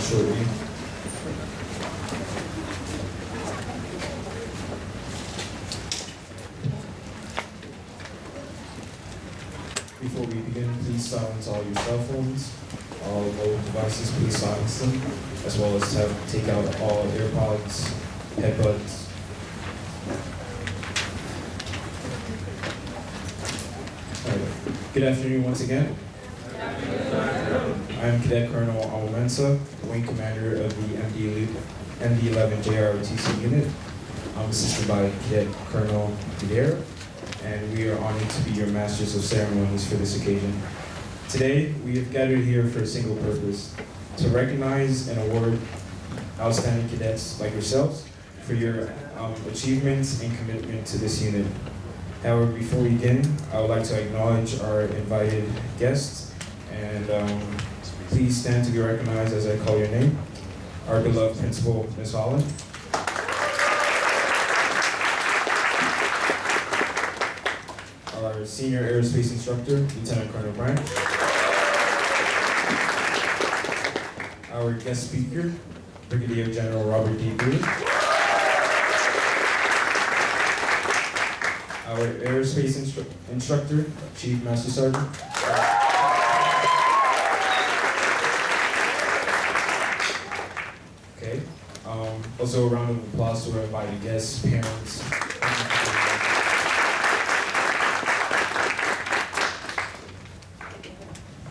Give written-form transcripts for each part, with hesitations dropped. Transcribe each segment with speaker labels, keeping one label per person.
Speaker 1: shortly. Before we begin, please silence all your cell phones. All mobile devices, please silence them, as well as take out all AirPods, headbuds. All right. Good afternoon once again. I'm Cadet Colonel Almensa, Wing Commander of the MD-11 JROTC unit. I'm assisted by Cadet Colonel Guidera, and we are honored to be your Masters of Ceremonies for this occasion. Today, we have gathered here for a single purpose, to recognize and award outstanding cadets like yourselves for your achievements and commitment to this unit. However, before we begin, I would like to acknowledge our invited guests, and please stand to be recognized as I call your name. Our beloved Principal, Ms. Holland. Our Senior Aerospace Instructor, Lieutenant Colonel Branch. Our guest speaker, Brigadier General Robert D. Boone. Our Aerospace Instructor, Chief Master Sergeant. Okay. Also a round of applause to our invited guests, parents.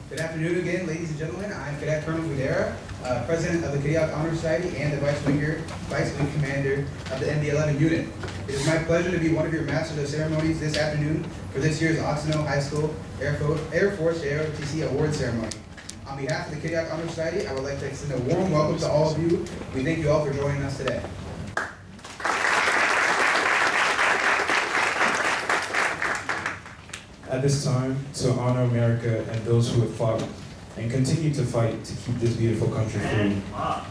Speaker 2: Good afternoon again, ladies and gentlemen. I'm Cadet Colonel Guidera, President of the Cadet Honor Society and the Vice Wing Commander of the MD-11 unit. It is my pleasure to be one of your Masters of Ceremonies this afternoon for this year's Oxnard High School Air Force JROTC Award Ceremony. On behalf of the Cadet Honor Society, I would like to extend a warm welcome to all of you. We thank you all for joining us today.
Speaker 1: At this time, to honor America and those who have fought and continue to fight to keep this beautiful country free,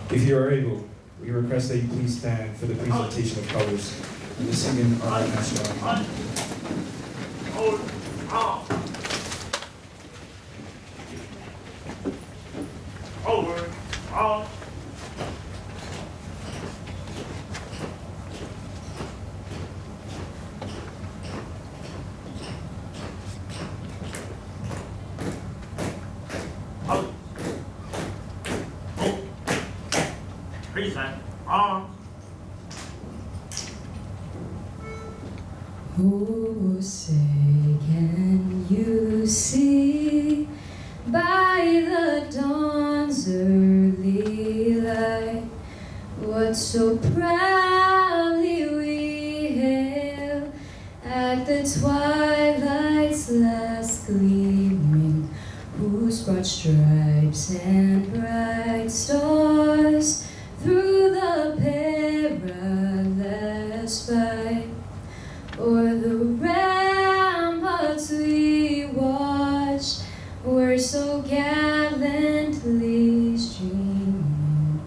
Speaker 1: if you are able, we request that you please stand for the presentation of colors and the singing of our national anthem.
Speaker 3: Oh, say can you see by the dawn's early light what so proudly we hail at the twilight's last gleaming, whose broad stripes and bright stars through the perilous fight o'er the ramparts we watched were so gallantly streaming,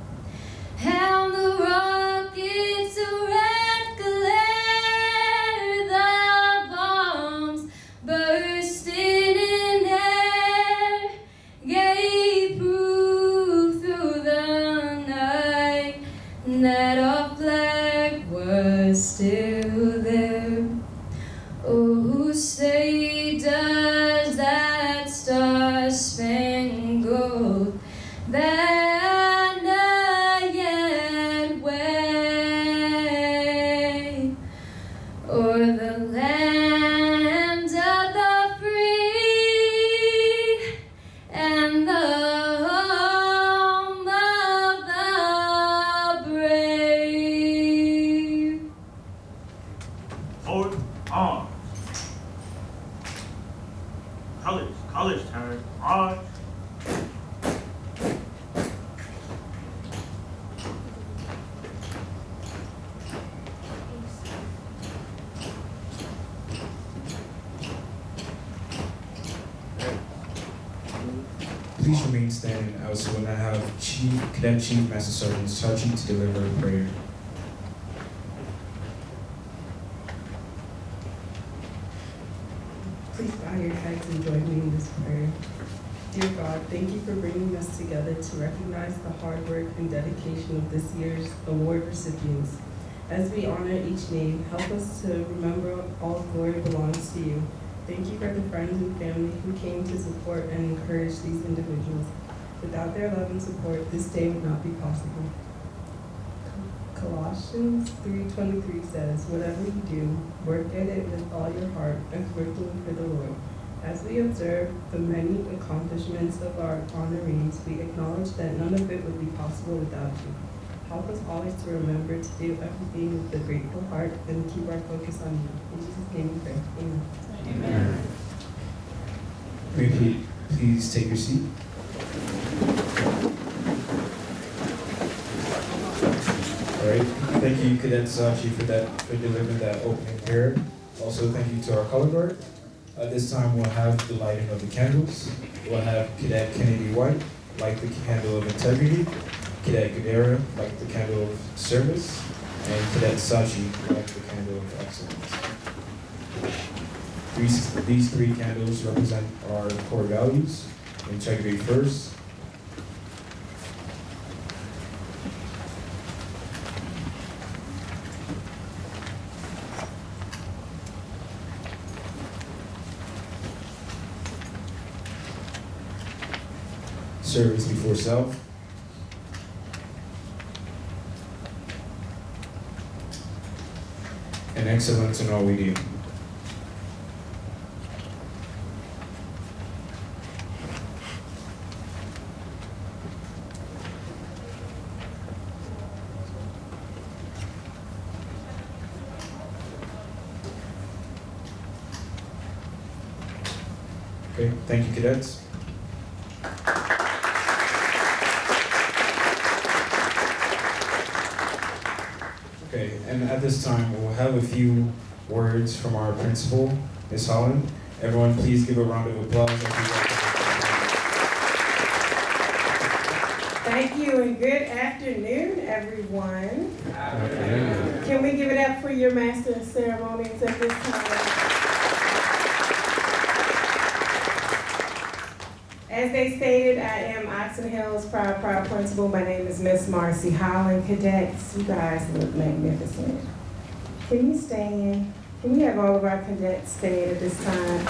Speaker 3: and the rockets' red glare, the bombs bursting in air, gave proof through the night that our flag was still there. Oh, say does that star-spangled banner yet wave o'er the land of the free and the home of the brave?
Speaker 4: Hold on. Colors turn on.
Speaker 1: Please remain standing as we will now have Cadet Chief Master Sergeant Sachi to deliver a prayer.
Speaker 5: Please bow your heads and join me in this prayer. Dear God, thank you for bringing us together to recognize the hard work and dedication of this year's award recipients. As we honor each name, help us to remember all glory belongs to you. Thank you for the friends and family who came to support and encourage these individuals. Without their love and support, this day would not be possible. Colossians 3:23 says, whatever you do, work at it with all your heart as working for the Lord. As we observe the many accomplishments of our honorees, we acknowledge that none of it would be possible without you. Help us always to remember to do everything with a grateful heart and keep our focus on you. In Jesus' name we pray. Amen.
Speaker 1: Amen. May please take your seat. All right. Thank you, Cadet Sachi, for delivering that opening prayer. Also, thank you to our color guard. At this time, we'll have the lighting of the candles. We'll have Cadet Kennedy White light the candle of integrity, Cadet Gudera light the candle of service, and Cadet Sachi light the candle of excellence. These three candles represent our core values: integrity first, service before self, and excellence in all we do. Okay, thank you, cadets. Okay, and at this time, we'll have a few words from our principal, Ms. Holland. Everyone, please give a round of applause.
Speaker 6: Thank you, and good afternoon, everyone.
Speaker 1: Afternoon.
Speaker 6: Can we give it up for your Master of Ceremonies at this time? As they stated, I am Oxon Hill's proud principal. My name is Miss Marcy Holland. Cadets, you guys look magnificent. Can you stand? Can we have all of our cadets stand at this time?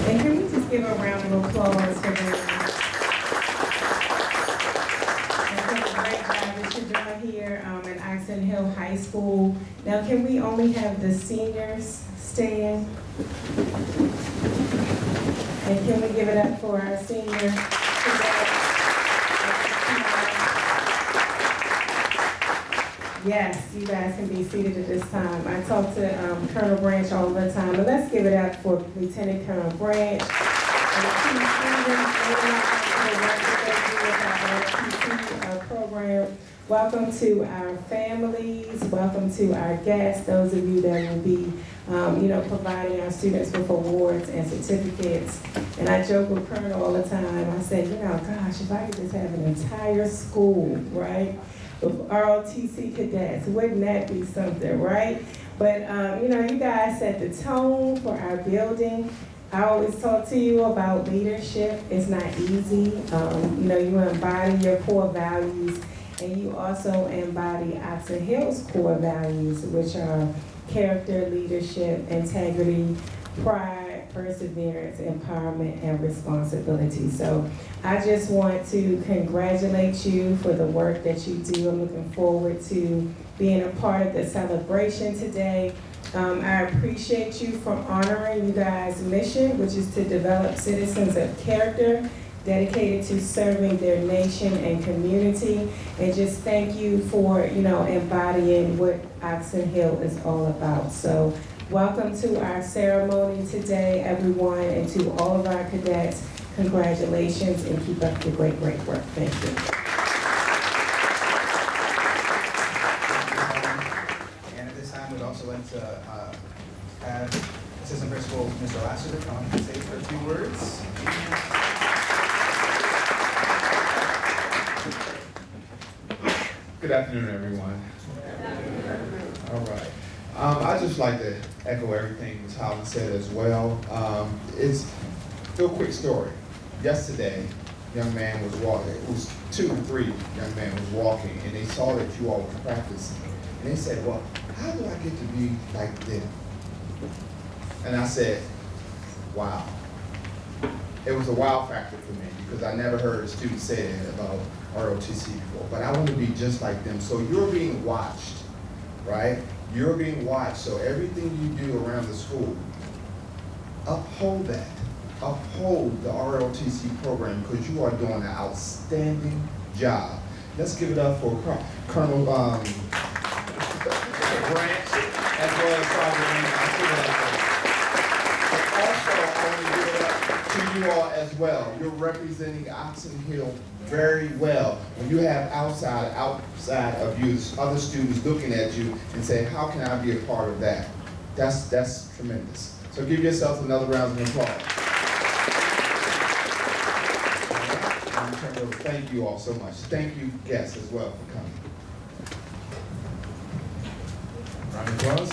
Speaker 6: And can we just give a round of applause for them? And for the great job that you're doing here at Oxon Hill High School. Now, can we only have the seniors stand? And can we give it up for our senior cadets? Yes, you guys can be seated at this time. I talk to Colonel Branch all the time, but let's give it up for Lieutenant Colonel Branch and the two students for the work that they do with our program. Welcome to our families. Welcome to our guests. Those of you that will be providing our students with awards and certificates. And I joke with Colonel all the time. I say, gosh, if I could just have an entire school, right, of ROTC cadets, wouldn't that be something, right? But, you guys set the tone for our building. I always talk to you about leadership. It's not easy. You embody your core values, and you also embody Oxon Hill's core values, which are character, leadership, integrity, pride, perseverance, empowerment, and responsibility. So I just want to congratulate you for the work that you do. I'm looking forward to being a part of the celebration today. I appreciate you for honoring you guys' mission, which is to develop citizens of character, dedicated to serving their nation and community, and just thank you for, embodying what Oxon Hill is all about. So welcome to our ceremony today, everyone, and to all of our cadets, congratulations, and keep up the great work. Thank you.
Speaker 2: And at this time, we'd also like to have Assistant Principal Mr. Lassiter come and say a few words.
Speaker 7: Good afternoon, everyone. All right. I'd just like to echo everything Ms. Holland said as well. It's a real quick story. yesterday, young man was walking, it was 2 and 3 young man was walking, and they saw that you all were practicing. And they said, well, how do I get to be like them? And I said, wow. It was a wow factor for me because I never heard a student say that about ROTC before. But I want to be just like them. So you're being watched, right? You're being watched. So everything you do around the school, uphold that. Uphold the ROTC program because you are doing an outstanding job. Let's give it up for Colonel Branch as well as Sergeant. Also, I want to give it up to you all as well. You're representing Oxon Hill very well. When you have outside of you, other students looking at you and saying, how can I be a part of that? That's tremendous. So give yourselves another round of applause. Thank you all so much. Thank you, guests, as well, for coming.
Speaker 1: Round of applause.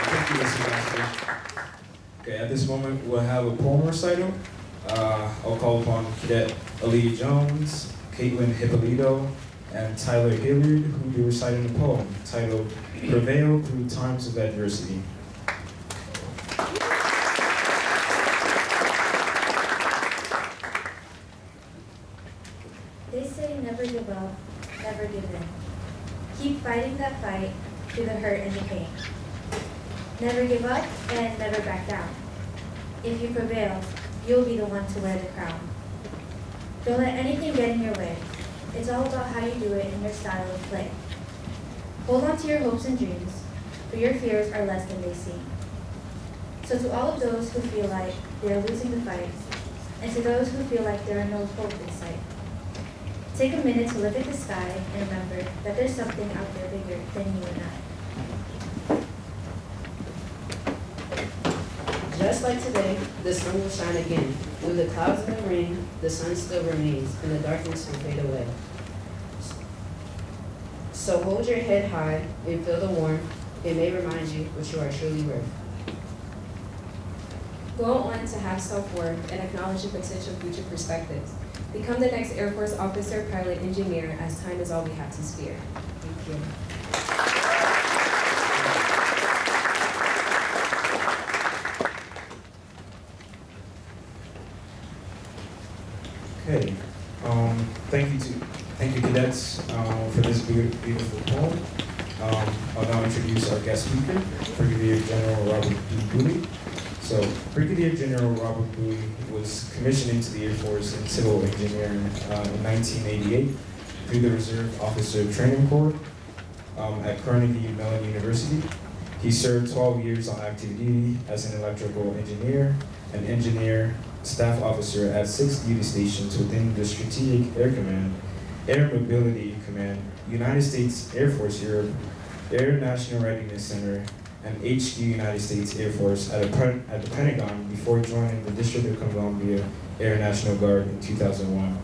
Speaker 1: Thank you, Mr. Master. Okay, at this moment, we'll have a poem recital. I'll call upon Cadet Aaliyah Jones, Caitlin Hippolito, and Tyler Hilliard, who will be reciting a poem titled Prevail Through Times of Adversity.
Speaker 8: They say never give up, never give in. Keep fighting that fight through the hurt and the pain. Never give up and never back down. If you prevail, you'll be the one to wear the crown. Don't let anything get in your way. It's all about how you do it and your style of play. Hold on to your hopes and dreams, for your fears are less than they seem. So to all of those who feel like they are losing the fight, and to those who feel like there are no hope in sight, take a minute to look at the sky and remember that there's something out there bigger than you and I.
Speaker 9: Just like today, the sun will shine again. Through the clouds and the rain, the sun still remains, and the darkness will fade away. So hold your head high and feel the warmth. It may remind you what you are truly worth.
Speaker 10: Go on to have self-worth and acknowledge your potential future perspectives. Become the next Air Force officer, pilot, engineer, as time is all we have to spare. Thank you.
Speaker 1: Okay, thank you cadets for this beautiful poem. I'll now introduce our guest speaker, Brigadier General Robert D. Bowie. So, Brigadier General Robert Bowie was commissioned into the Air Force in civil engineering in 1988 through the Reserve Officer Training Corps at Carnegie Mellon University. He served 12 years on active duty as an electrical engineer, an engineer, staff officer at 6 duty stations within the Strategic Air Command, Air Mobility Command, United States Air Force Europe, Air National Readiness Center, and HQ United States Air Force at the Pentagon before joining the District of Columbia Air National Guard in 2001.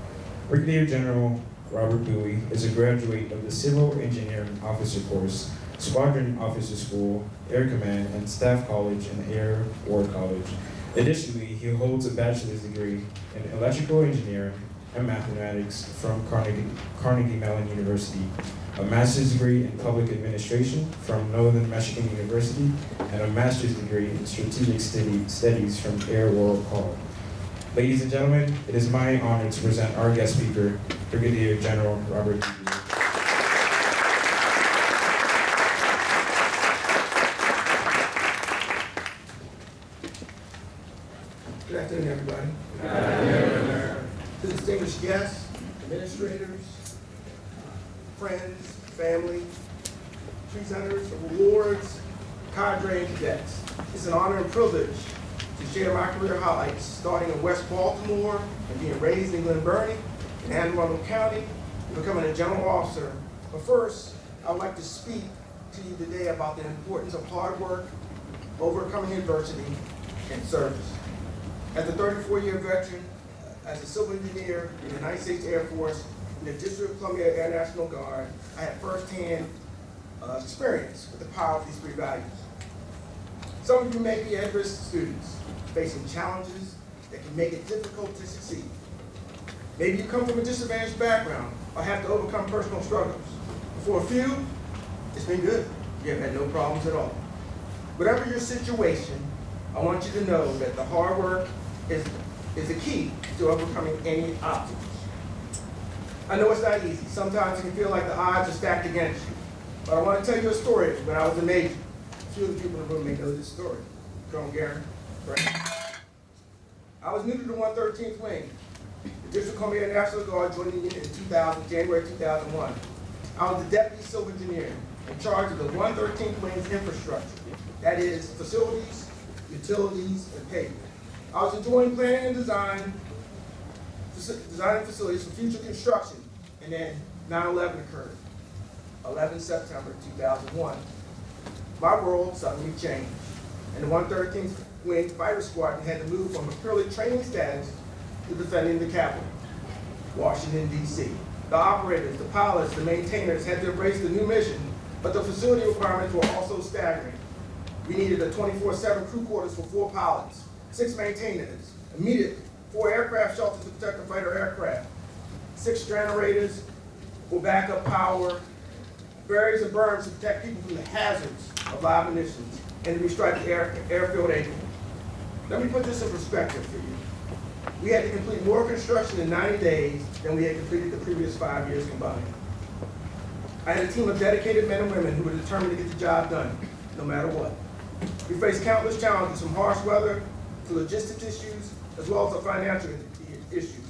Speaker 1: Brigadier General Robert Bowie is a graduate of the Civil Engineering Officer Course, Squadron Officer School, Air Command, and Staff College and Air War College. Additionally, he holds a bachelor's degree in electrical engineering and mathematics from Carnegie Mellon University, a master's degree in public administration from Northern Michigan University, and a master's degree in strategic studies from Air War College. Ladies and gentlemen, it is my honor to present our guest speaker, Brigadier General Robert D. Bowie.
Speaker 11: Good afternoon, everybody. To distinguished guests, administrators, friends, family, presenters of awards, cadre, and cadets. It's an honor and privilege to share my career highlights, starting in West Baltimore and being raised in Glen Burnie in Anne Arundel County, and becoming a general officer. But first, I would like to speak to you today about the importance of hard work, overcoming adversity, and service. As a 34-year veteran, as a civil engineer in the United States Air Force, in the District of Columbia Air National Guard, I had firsthand experience with the power of these three values. Some of you may be at-risk students facing challenges that can make it difficult to succeed. Maybe you come from a disadvantaged background or have to overcome personal struggles. For a few, it's been good. You have had no problems at all. Whatever your situation, I want you to know that the hard work is the key to overcoming any obstacles. I know it's not easy. Sometimes it can feel like the odds are stacked against you. But I want to tell you a story when I was a major. A few of the people in the room may know this story. Colonel Garen, right? I was new to the 113th Wing. The District Columbia National Guard joined the unit in January 2001. I was the Deputy Civil Engineer in charge of the 113th Wing's infrastructure. That is, facilities, utilities, and pavement. I was enjoying planning and designing facilities for future construction, and then 9/11 occurred, 11 September 2001. My world suddenly changed, and the 113th Wing Fighter Squadron had to move from a purely training status to defending the Capitol, Washington, D.C. The operators, the pilots, the maintainers had to embrace the new mission, but the facility requirements were also staggering. We needed a 24/7 crew quarters for 4 pilots, 6 maintainers, immediate 4 aircraft shelters to protect the fighter aircraft, 6 generators for backup power, barriers and berms to protect people from the hazards of live munitions, and to restrike the airfield apron. Let me put this in perspective for you. We had to complete more construction in 90 days than we had completed the previous 5 years combined. I had a team of dedicated men and women who were determined to get the job done, no matter what. We faced countless challenges, from harsh weather to logistics issues, as well as the financial issues.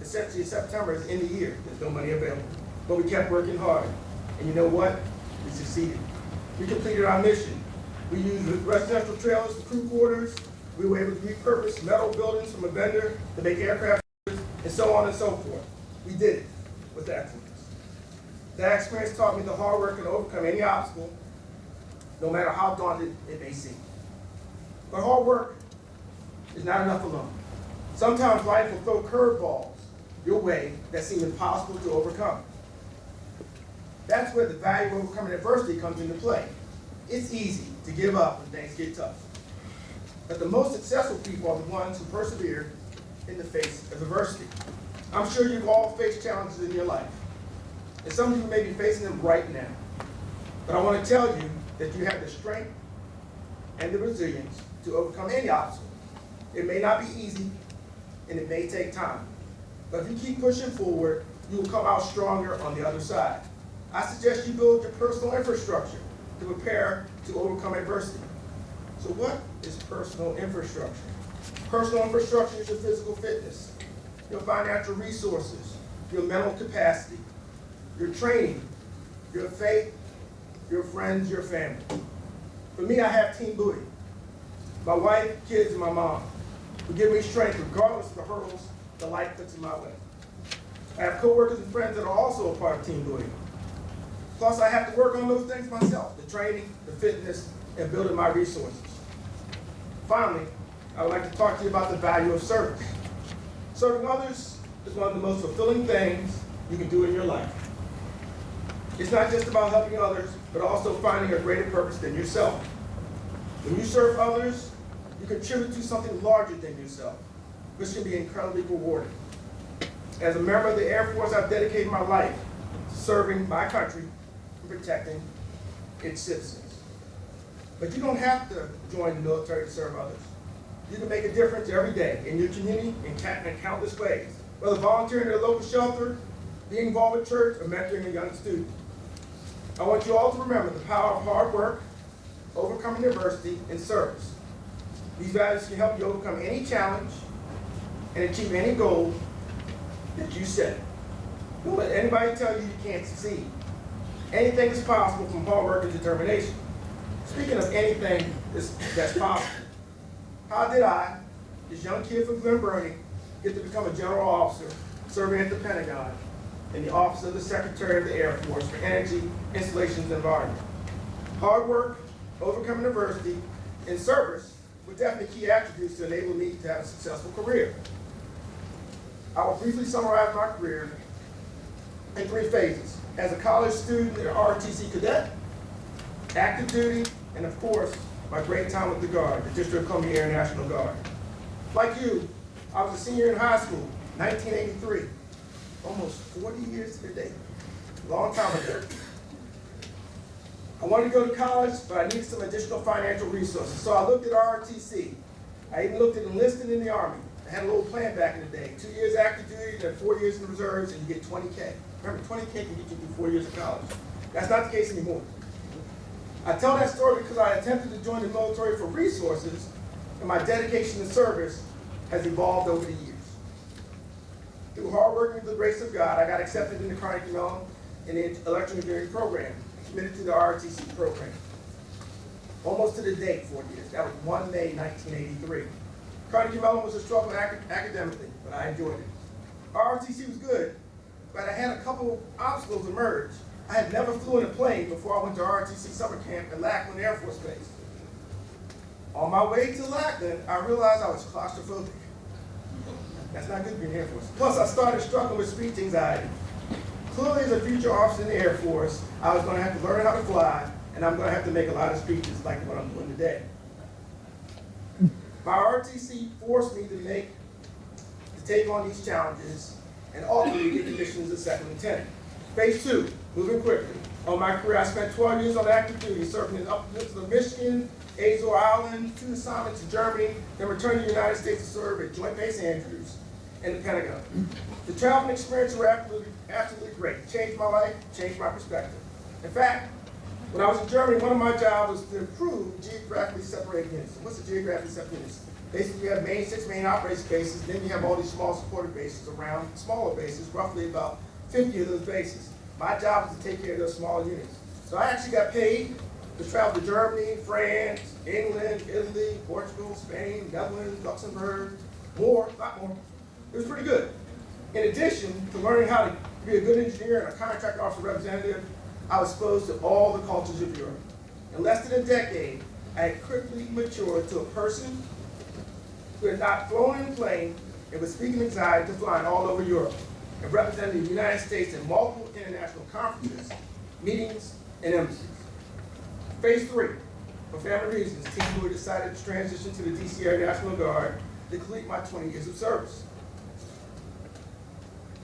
Speaker 11: Essentially, September is the end of the year. There's no money available. But we kept working hard. And you know what? We succeeded. We completed our mission. We used residential trailers for crew quarters. We were able to repurpose metal buildings from a vendor to make aircraft, and so on and so forth. We did it with excellence. That experience taught me the hard work can overcome any obstacle, no matter how daunting it may seem. But hard work is not enough alone. Sometimes life will throw curveballs your way that seem impossible to overcome. That's where the value of overcoming adversity comes into play. It's easy to give up when things get tough. But the most successful people are the ones who persevere in the face of adversity. I'm sure you've all faced challenges in your life, and some of you may be facing them right now. But I want to tell you that you have the strength and the resilience to overcome any obstacle. It may not be easy, and it may take time. But if you keep pushing forward, you will come out stronger on the other side. I suggest you build your personal infrastructure to prepare to overcome adversity. So what is personal infrastructure? Personal infrastructure is your physical fitness, your financial resources, your mental capacity, your training, your faith, your friends, your family. For me, I have Team Booty. My wife, kids, and my mom, who give me strength regardless of the hurdles that life puts in my way. I have coworkers and friends that are also a part of Team Booty. Plus, I have to work on those things myself, the training, the fitness, and building my resources. Finally, I would like to talk to you about the value of service. Serving others is one of the most fulfilling things you can do in your life. It's not just about helping others, but also finding a greater purpose than yourself. When you serve others, you contribute to something larger than yourself, which can be incredibly rewarding. As a member of the Air Force, I've dedicated my life to serving my country and protecting its citizens. But you don't have to join the military to serve others. You can make a difference every day in your community in countless ways, whether volunteering at a local shelter, being involved with church, or mentoring a young student. I want you all to remember the power of hard work, overcoming adversity, and service. These values can help you overcome any challenge and achieve any goal that you set. Don't let anybody tell you you can't succeed. Anything is possible from hard work and determination. Speaking of anything that's possible, how did I, this young kid from Glen Burnie, get to become a general officer serving at the Pentagon in the Office of the Secretary of the Air Force for Energy, Installations, and Environment? Hard work, overcoming adversity, and service were definitely key attributes to enable me to have a successful career. I will briefly summarize my career in 3 phases: as a college student and ROTC cadet, active duty, and of course, my great time with the Guard, the District of Columbia Air National Guard. Like you, I was a senior in high school, 1983. Almost 40 years to the day. Long time ago. I wanted to go to college, but I needed some additional financial resources. So I looked at ROTC. I even looked at enlisting in the Army. I had a little plan back in the day. 2 years active duty, then 4 years in the reserves, and you get 20K. Remember, 20K can get you through 4 years of college. That's not the case anymore. I tell that story because I attempted to join the military for resources, and my dedication to service has evolved over the years. Through hard work and the grace of God, I got accepted into Carnegie Mellon in the electrical engineering program, committed to the ROTC program. Almost to the date, 4 years. That was 1 May 1983. Carnegie Mellon was a struggle academically, but I enjoyed it. ROTC was good, but I had a couple obstacles emerge. I had never flew in a plane before I went to ROTC summer camp at Lackland Air Force Base. On my way to Lackland, I realized I was claustrophobic. That's not good being Air Force. Plus, I started struggling with speech anxiety. Clearly, as a future officer in the Air Force, I was going to have to learn how to fly, and I'm going to have to make a lot of speeches like what I'm doing today. My ROTC forced me to take on these challenges and ultimately get commissioned as a second lieutenant. Phase 2, moving quickly. On my career, I spent 12 years on active duty, serving in up to Michigan, Azores Island, 2 assignments in Germany, then returned to the United States to serve at Joint Base Andrews and the Pentagon. The traveling experience were absolutely great. Changed my life, changed my perspective. In fact, when I was in Germany, one of my jobs was to improve geographically separated units. What's a geographically separated unit? Basically, you have 6 main operating bases, then you have all these small supported bases around smaller bases, roughly about 50 of those bases. My job was to take care of those smaller units. So I actually got paid to travel to Germany, France, England, Italy, Portugal, Spain, Netherlands, Luxembourg, a lot more. It was pretty good. In addition to learning how to be a good engineer and a contract officer representative, I was exposed to all the cultures of Europe. In less than a decade, I had quickly matured to a person who had not flown in a plane and was speaking anxiety to flying all over Europe and representing the United States in multiple international conferences, meetings, and embassies. Phase 3, for family reasons, Team Blue decided to transition to the DC Air National Guard to complete my 20 years of service.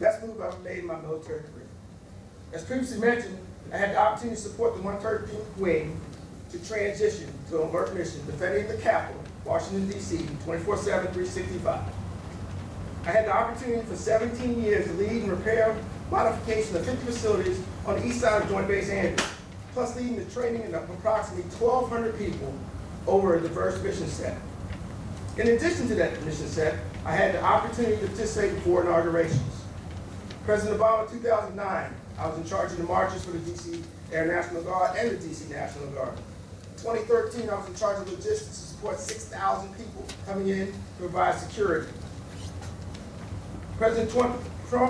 Speaker 11: Best move I've made in my military career. As previously mentioned, I had the opportunity to support the 113th Wing to transition to an alert mission defending the Capitol, Washington, D.C., 24/7, 365. I had the opportunity for 17 years to lead and repair modification of 50 facilities on the east side of Joint Base Andrews, plus leading the training of approximately 1,200 people over a diverse mission set. In addition to that mission set, I had the opportunity to participate in 4 inaugurations. President Obama, 2009, I was in charge of the marches for the DC Air National Guard and the DC National Guard. 2013, I was in charge of logistics to support 6,000 people coming in to provide security. President Trump,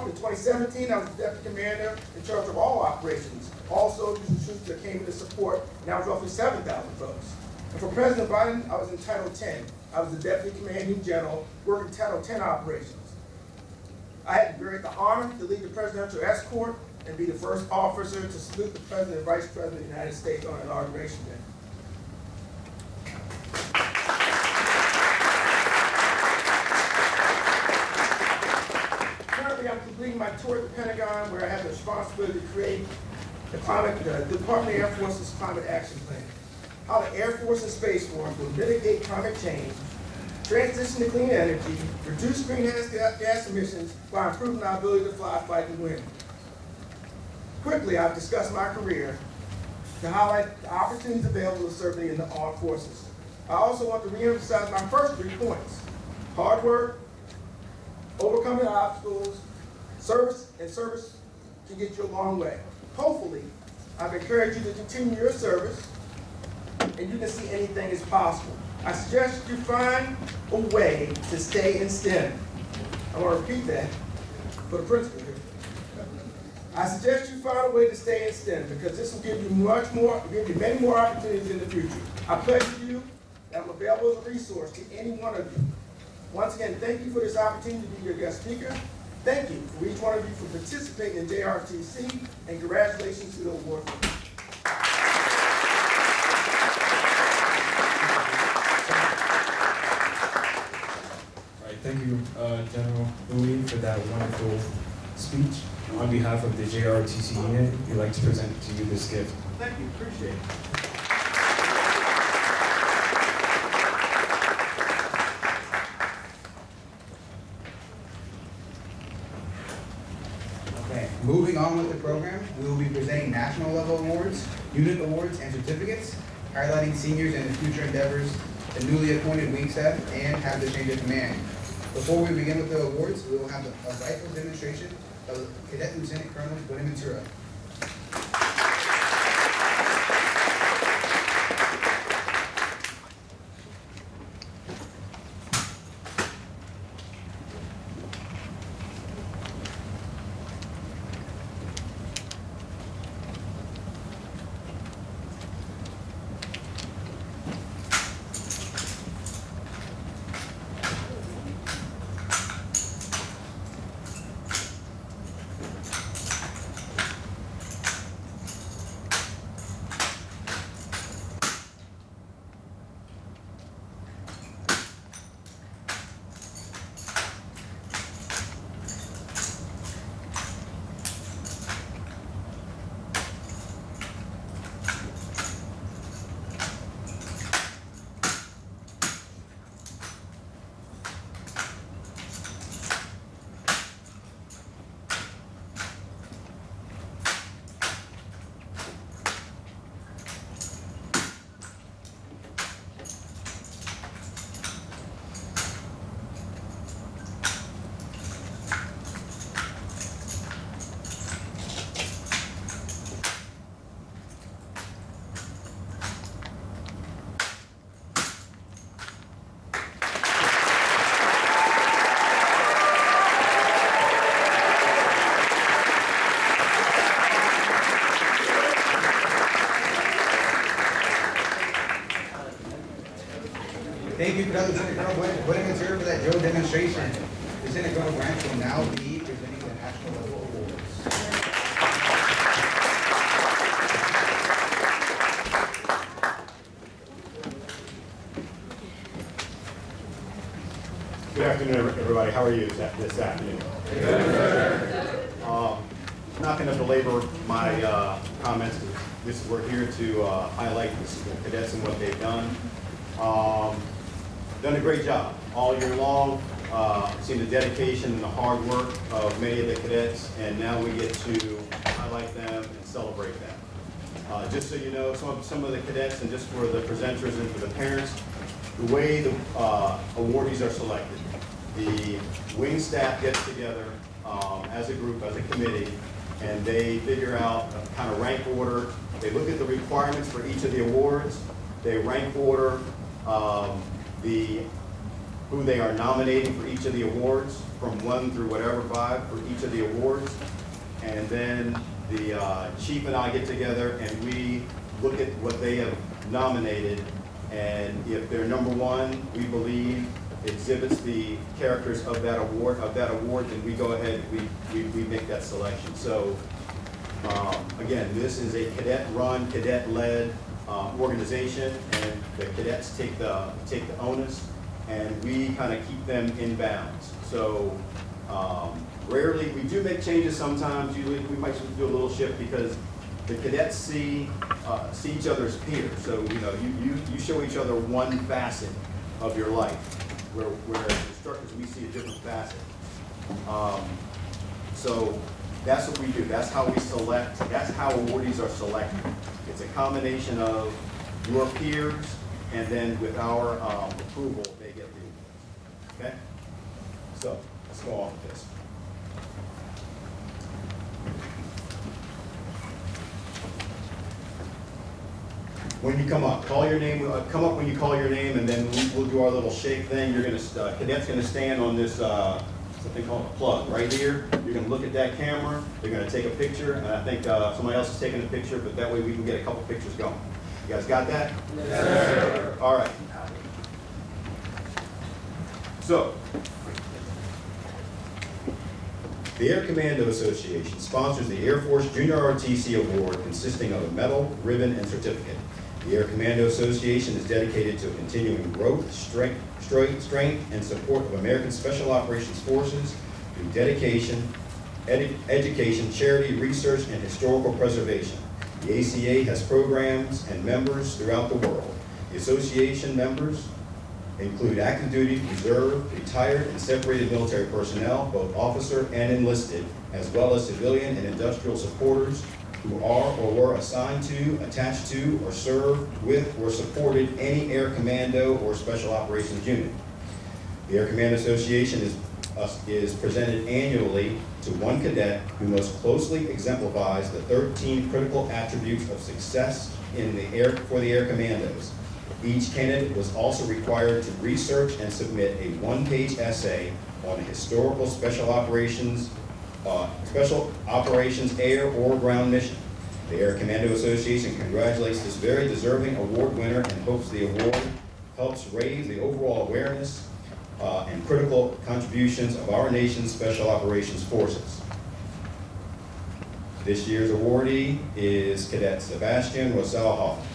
Speaker 11: in 2017, I was the deputy commander in charge of all operations, all soldiers and troops that came in to support, and that was roughly 7,000 folks. And for President Biden, I was in Title 10. I was the deputy commanding general working Title 10 operations. I had the honor to lead the presidential escort and be the first officer to salute the President and Vice President of the United States on Inauguration Day. Currently, I'm completing my tour at the Pentagon, where I have the responsibility to create the Department of Air Force's Climate Action Plan. How the Air Force and Space Force will mitigate climate change, transition to clean energy, reduce greenhouse gas emissions while improving our ability to fly, fight, and win. Quickly, I've discussed my career to highlight the opportunities available to serve in the armed forces. I also want to reemphasize my first 3 points: hard work, overcoming obstacles, service can get you a long way. Hopefully, I've encouraged you to continue your service, and you can see anything is possible. I suggest you find a way to stay in STEM. I want to repeat that for the principal here. I suggest you find a way to stay in STEM because this will give you many more opportunities in the future. I pledge to you that I'm available as a resource to any one of you. Once again, thank you for this opportunity to be your guest speaker. Thank you for each one of you for participating in JRTC, and congratulations to the award winners.
Speaker 1: Thank you, General Louis, for that wonderful speech. On behalf of the JROTC unit, we'd like to present to you this gift.
Speaker 11: Thank you, appreciate it.
Speaker 2: Okay, moving on with the program, we will be presenting national level awards, unit awards, and certificates, highlighting seniors and their future endeavors, the newly appointed wing staff, and have the change of command. Before we begin with the awards, we will have a rifle demonstration of Cadet Lieutenant Colonel Buenaventura. Thank you, Lieutenant Colonel Buenaventura, for that drill demonstration. Lieutenant Colonel Branch will now be presenting the national level awards.
Speaker 12: Good afternoon, everybody. How are you this afternoon? I'm not going to belabor my comments. We're here to highlight the cadets and what they've done. Done a great job all year long. Seen the dedication and the hard work of many of the cadets, and now we get to highlight them and celebrate them. Just so you know, some of the cadets, and just for the presenters and for the parents, the way the awardees are selected. The wing staff gets together as a group, as a committee, and they figure out a kind of rank order. They look at the requirements for each of the awards. They rank order who they are nominating for each of the awards, from 1 through whatever 5 for each of the awards. And then the chief and I get together and we look at what they have nominated, and if they're number 1, we believe exhibits the characters of that award, then we go ahead and we make that selection. So again, this is a cadet-run, cadet-led organization, and the cadets take the onus, and we kind of keep them in bounds. So rarely, we do make changes sometimes. Usually we might just do a little shift because the cadets see each other's peers. So you show each other one facet of your life, where instructors, we see a different facet. So that's what we do. That's how we select. That's how awardees are selected. It's a combination of your peers, and then with our approval, they get the awards. Okay? So let's go on with this. When you come up, call your name. Come up when you call your name, and then we'll do our little shake thing. You're gonna cadet's gonna stand on this something called a plug right here. You're gonna look at that camera. They're gonna take a picture, and I think somebody else is taking a picture, but that way we can get a couple pictures going. You guys got that? Yes, sir. All right. So, the Air Commando Association sponsors the Air Force Junior ROTC Award, consisting of a medal, ribbon, and certificate. The Air Commando Association is dedicated to continuing growth, strength, and support of American Special Operations Forces through dedication, education, charity, research, and historical preservation. The ACA has programs and members throughout the world. The association members include active duty, reserve, retired, and separated military personnel, both officer and enlisted, as well as civilian and industrial supporters who are or were assigned to, attached to, or served with or supported any Air Commando or Special Operations unit. The Air Commando Association is presented annually to one cadet who most closely exemplifies the 13 critical attributes of success for the Air Commandos. Each candidate was also required to research and submit a one-page essay on a historical special operations air or ground mission. The Air Commando Association congratulates this very deserving award winner and hopes the award helps raise the overall awareness and critical contributions of our nation's Special Operations Forces. This year's awardee is Cadet Sebastian Rosal Hoffman.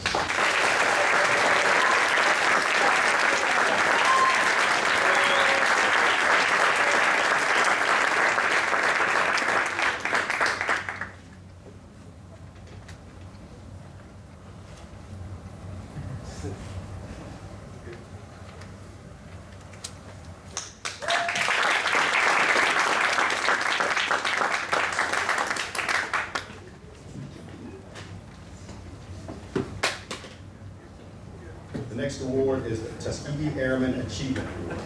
Speaker 12: The next award is the Tuskegee Airman Achievement Award.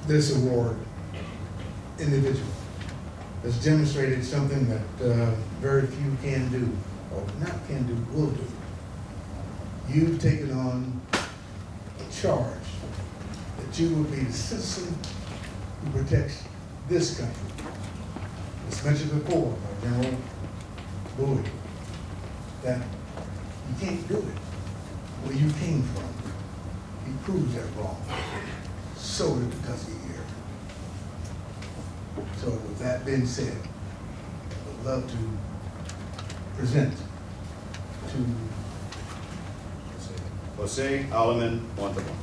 Speaker 13: This award individual has demonstrated something that very few can do, or not can do, will do. You've taken on a charge that you will be the citizen who protects this country. As mentioned before by General Bowie, that you can't do it where you came from. He proves that wrong. So did the Tuskegee Airmen. So with that being said, I would love to present to
Speaker 12: Jose Alaman Montalban.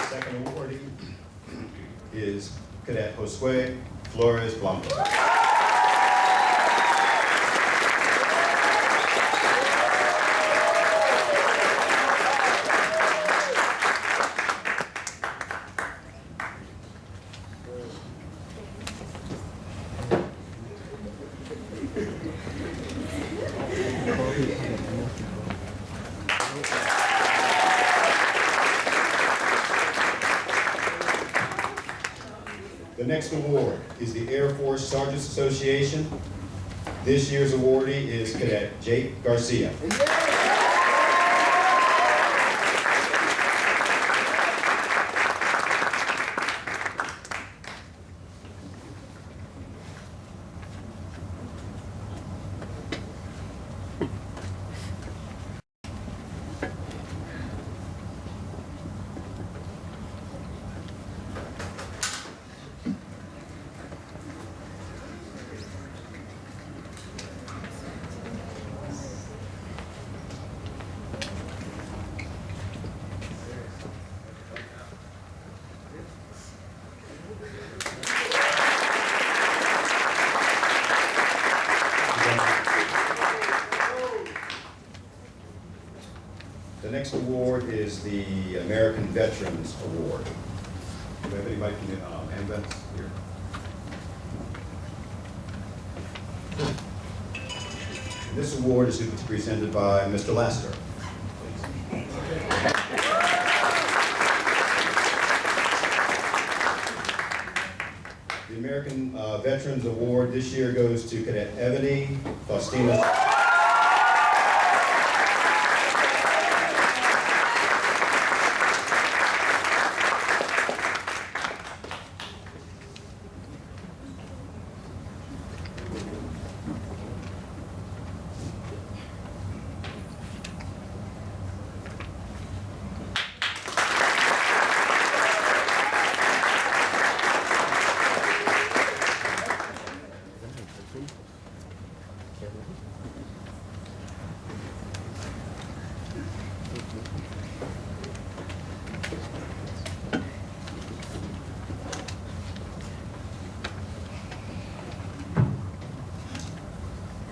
Speaker 12: Second awardee is Cadet Josue Flores Blanco. The next award is the Air Force Sergeants Association. This year's awardee is Cadet Jake Garcia. The next award is the American Veterans Award. Do we have anybody from AMVETS here? And this award is presented by Mr. Lassiter. Please. The American Veterans Award this year goes to Cadet Ebony Faustina.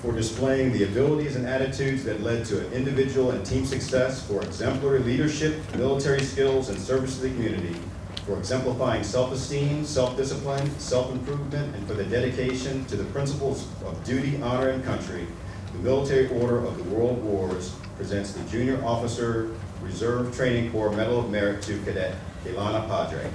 Speaker 12: For displaying the abilities and attitudes that led to individual and team success, for exemplary leadership, military skills, and service to the community, for exemplifying self-esteem, self-discipline, self-improvement, and for the dedication to the principles of duty, honor, and country, the Military Order of the World Wars presents the Junior Officer Reserve Training Corps Medal of Merit to Cadet Ilana Padre.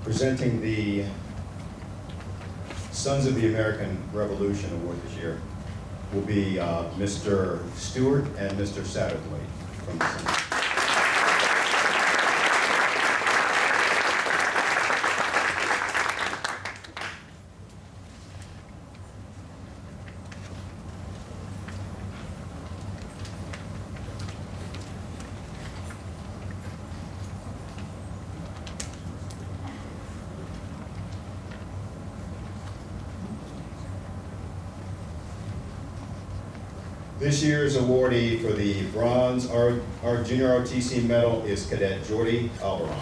Speaker 12: Presenting the Sons of the American Revolution Award this year will be Mr. Stewart and Mr. Satterthwaite from the Senate. This year's awardee for the bronze our junior ROTC medal is Cadet Jordy Alvaron.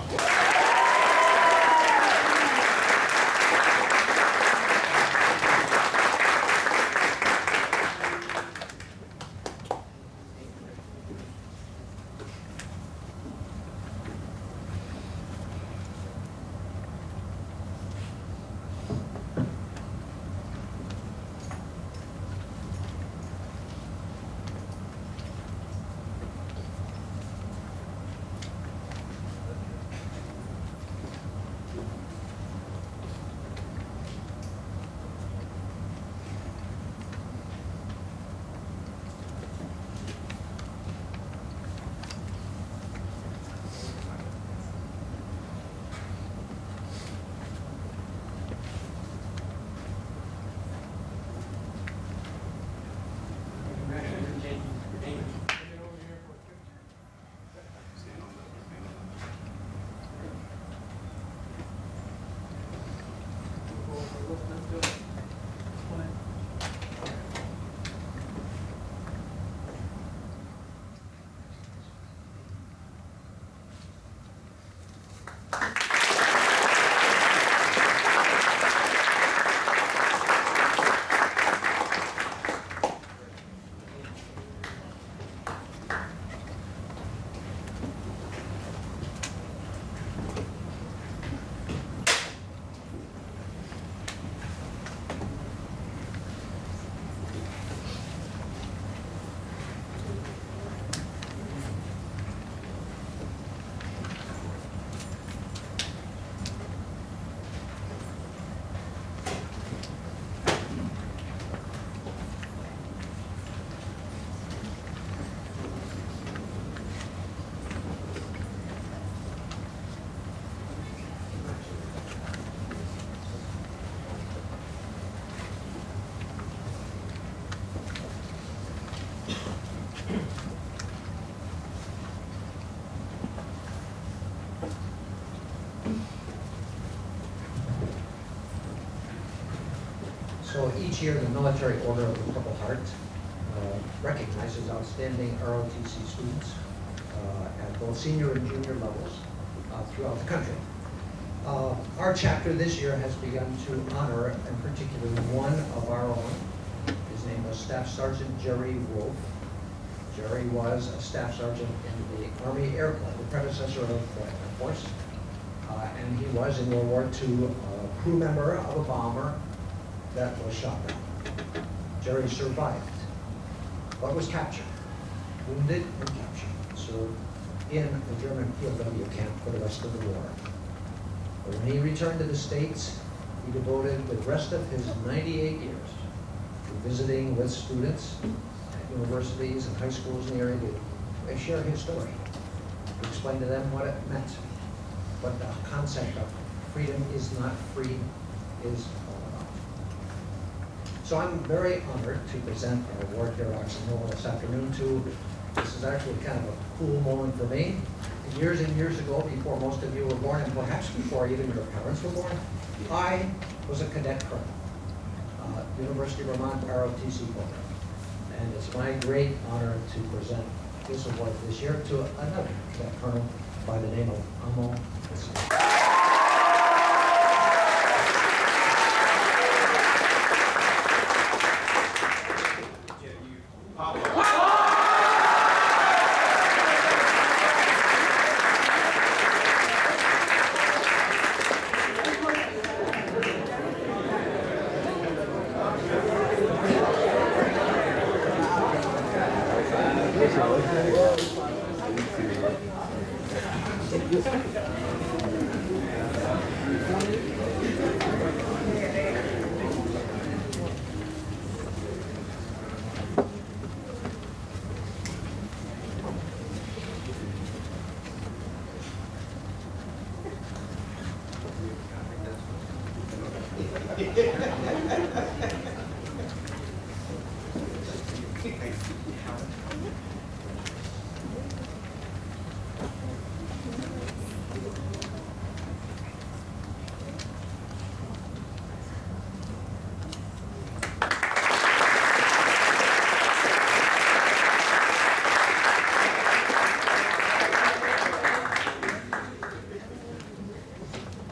Speaker 14: So each year, the Military Order of the Purple Heart recognizes outstanding ROTC students at both senior and junior levels throughout the country. Our chapter this year has begun to honor, in particular, one of our own. His name was Staff Sergeant Jerry Wolf. Jerry was a staff sergeant in the Army Air Corps, the predecessor of the Air Force. And he was, in World War II, a crew member of a bomber that was shot down. Jerry survived, but was captured, wounded and captured, served in the German POW camp for the rest of the war. But when he returned to the States, he devoted the rest of his 98 years to visiting with students at universities and high schools in the area to share his story, to explain to them what it meant, what the concept of freedom is not free is all about. So I'm very honored to present our award here at Oxon Hill this afternoon to, this is actually kind of a cool moment for me. Years and years ago, before most of you were born, and perhaps before even your parents were born, I was a cadet colonel, University of Vermont ROTC program. And it's my great honor to present this award this year to another cadet colonel by the name of Amo.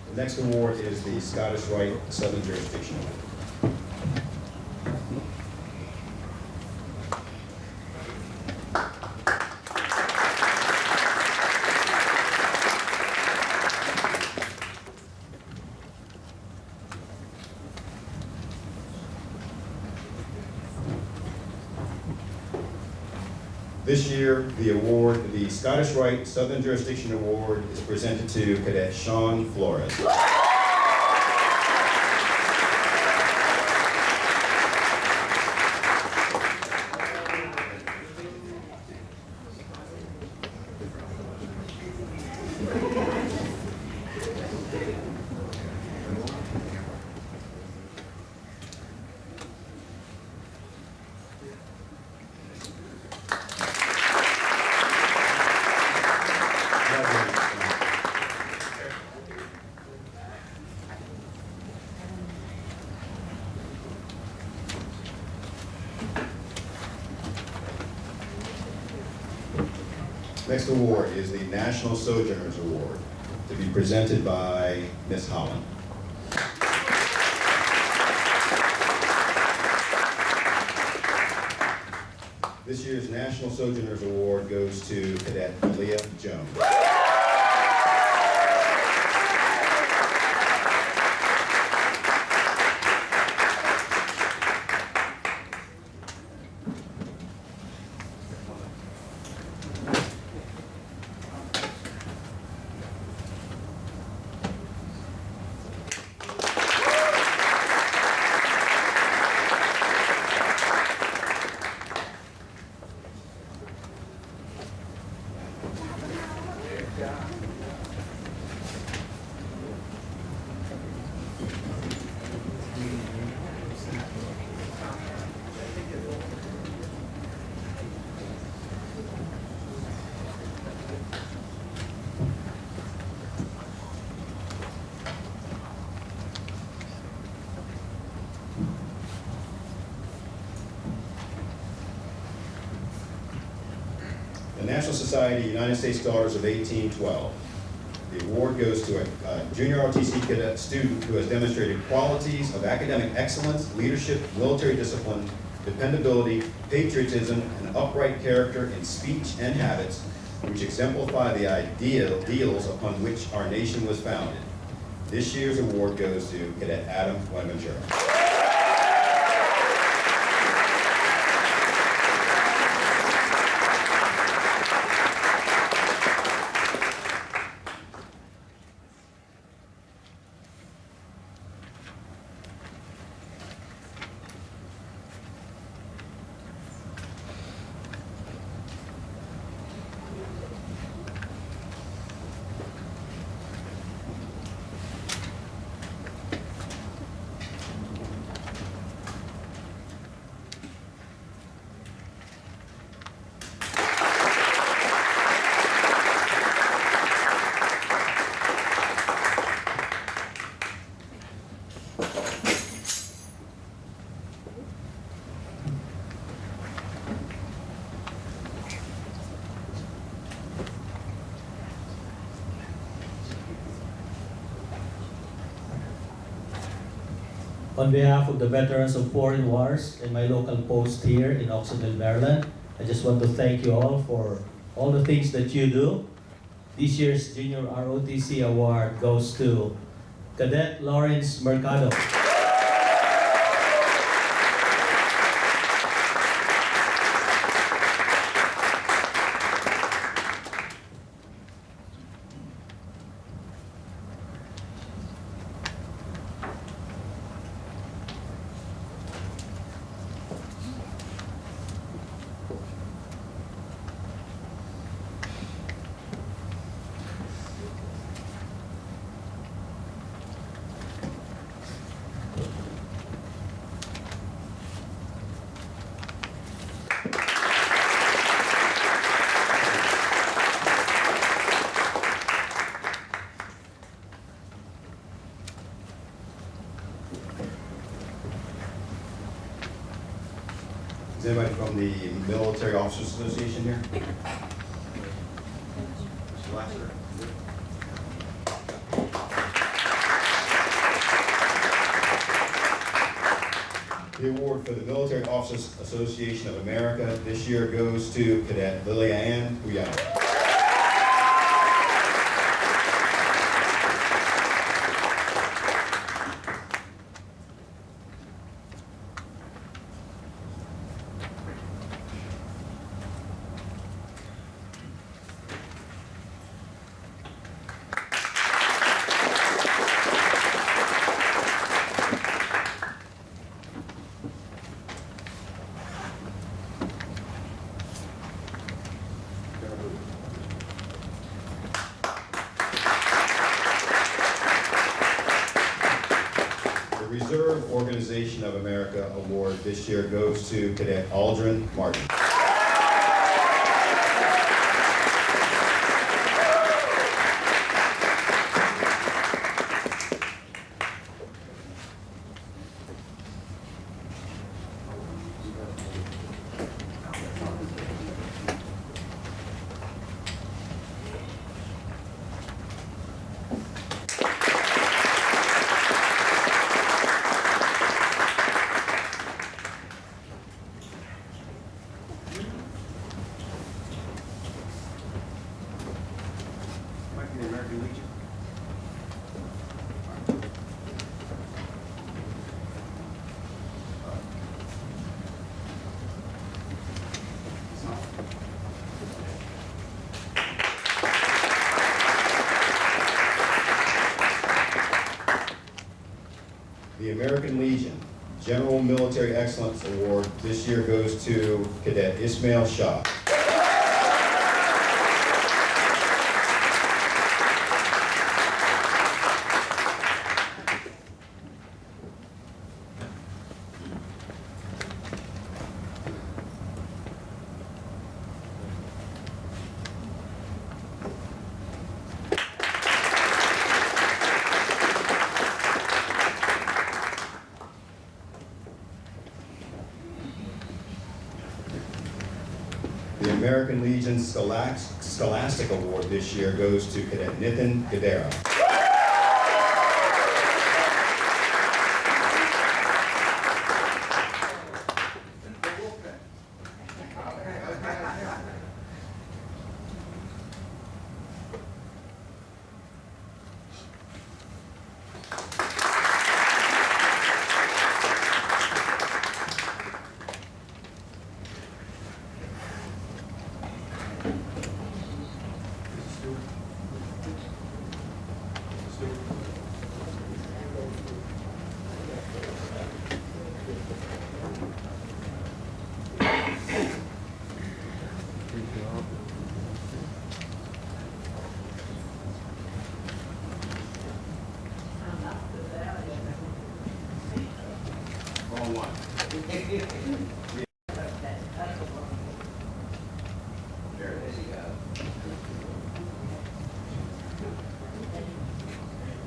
Speaker 12: The next award is the Scottish Rite Southern Jurisdiction Award. This year, the award, the Scottish Rite Southern Jurisdiction Award, is presented to Cadet Sean Flores. Next award is the National Sojourners Award, to be presented by Ms. Holland. This year's National Sojourners Award goes to Cadet Leah Jones. Society United States Daughters of 1812. The award goes to a junior ROTC cadet student who has demonstrated qualities of academic excellence, leadership, military discipline, dependability, patriotism, and upright character in speech and habits, which exemplify the ideals upon which our nation was founded. This year's award goes to Cadet Adam Buenaventura.
Speaker 15: On behalf of the veterans of foreign wars in my local post here in Oxonville, Maryland, I just want to thank you all for all the things that you do. This year's Junior ROTC Award goes to Cadet Lawrence Mercado.
Speaker 12: Is anybody from the Military Officers Association here? Mr. Lasser. The award for the Military Officers Association of America this year goes to Cadet Lillian Huyana. The Reserve Organization of America Award this year goes to Cadet Aldrin Martin. The American Legion. The American Legion General Military Excellence Award this year goes to Cadet Ismail Shah. The American Legion Scholastic Award this year goes to Cadet Nitin Gadera. Wrong one. There it is.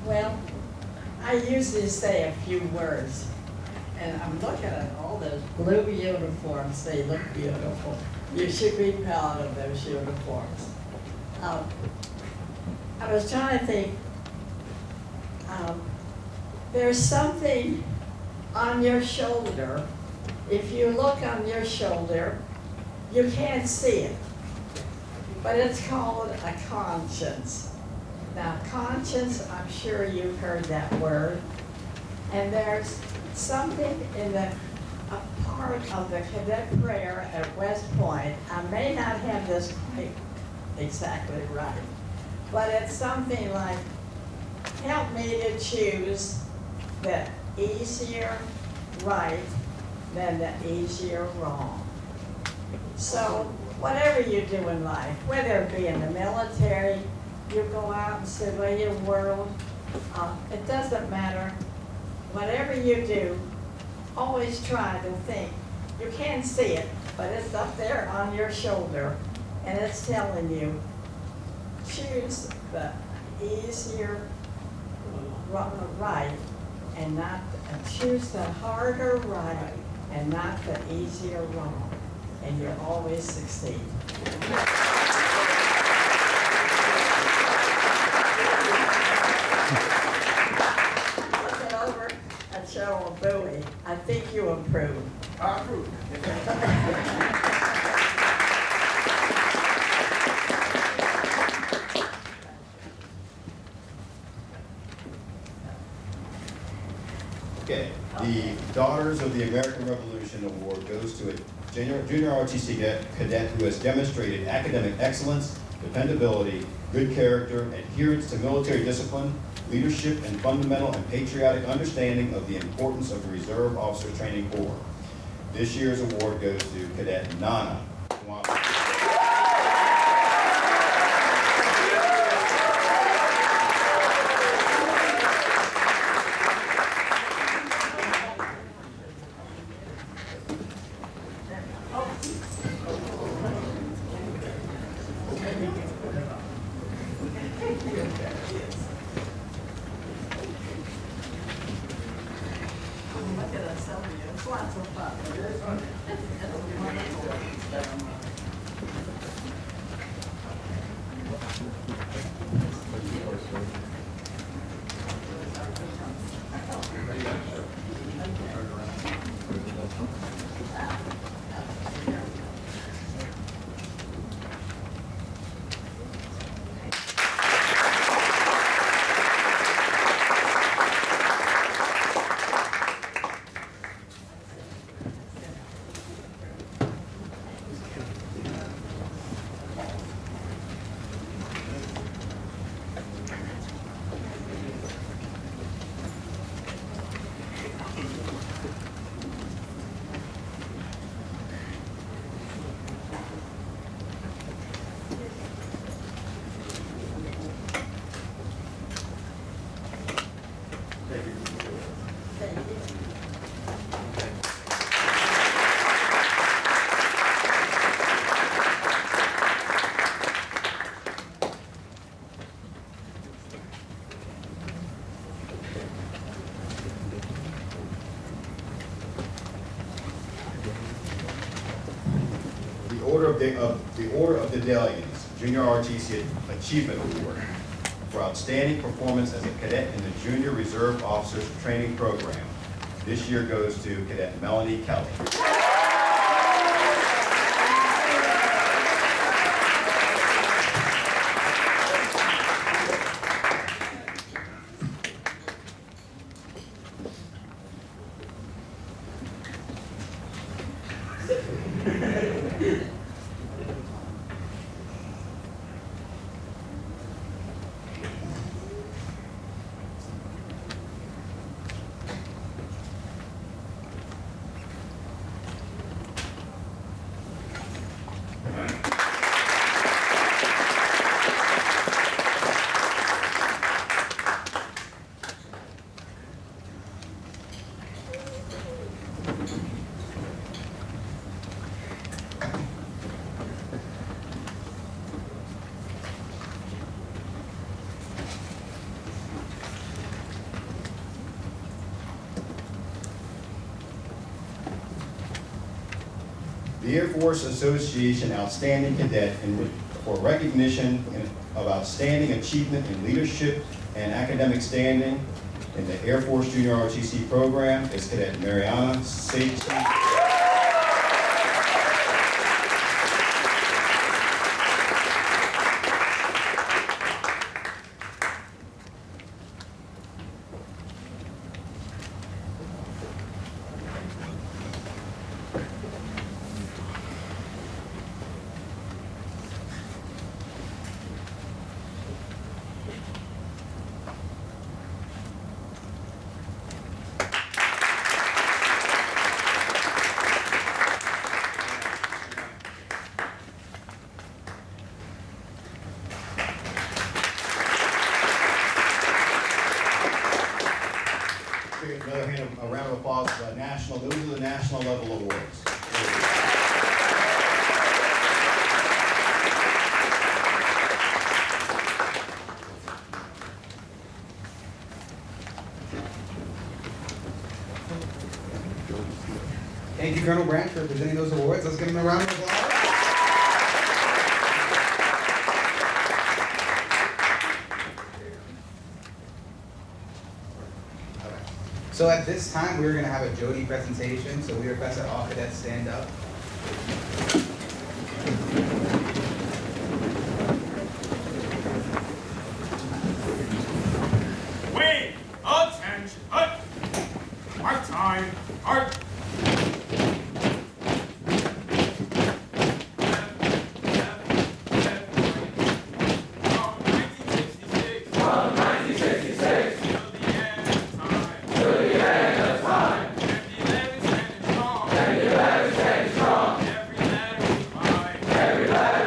Speaker 16: Well, I usually say a few words, and I'm looking at all those blue uniforms. They look beautiful. You should be proud of those uniforms. I was trying to think, there's something on your shoulder. If you look on your shoulder, you can't see it, but it's called a conscience. Now, conscience, I'm sure you've heard that word, and there's something in a part of the cadet prayer at West Point. I may not have this quite exactly right, but it's something like, help me to choose the easier right than the easier wrong. So whatever you do in life, whether it be in the military, you go out in civilian world, it doesn't matter. Whatever you do, always try to think. You can't see it, but it's up there on your shoulder, and it's telling you, choose the easier right and not, choose the harder right and not the easier wrong, and you'll always succeed. Looking over at Cheryl Bowie, I think you improve.
Speaker 11: I approve.
Speaker 12: Okay, the Daughters of the American Revolution Award goes to a junior ROTC cadet who has demonstrated academic excellence, dependability, good character, adherence to military discipline, leadership, and fundamental and patriotic understanding of the importance of the Reserve Officer Training Corps. This year's award goes to Cadet Nana. Order of the Dalians, Junior ROTC Achievement Award for outstanding performance as a cadet in the Junior Reserve Officers Training Program. This year goes to Cadet Melanie Kelly. The Air Force Association Outstanding Cadet for recognition of outstanding achievement in leadership and academic standing in the Air Force Junior ROTC program is Cadet Mariana Seichi. Another hand, a round of applause for the national. Those are the national level awards.
Speaker 2: Thank you, Colonel Branch, for presenting those awards. Let's give him a round of applause. So at this time, we're going to have a Jody presentation. So we request that all cadets stand up.
Speaker 17: Wait! Attention! Mark time! Mark!
Speaker 18: Every letter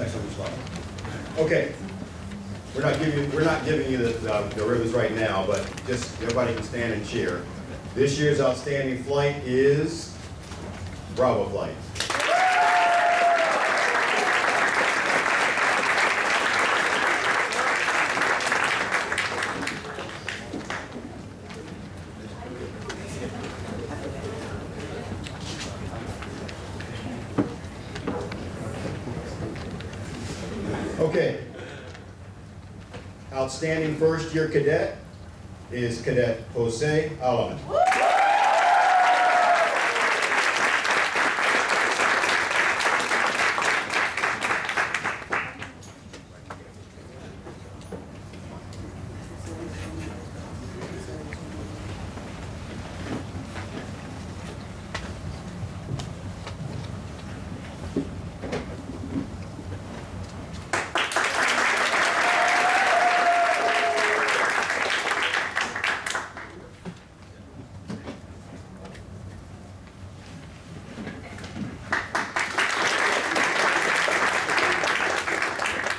Speaker 12: Next on your slide. Okay. We're not giving you the ribbons right now, but just everybody can stand and cheer. This year's outstanding flight is Bravo Flight. Okay. Outstanding first-year cadet is Cadet Jose Alaman.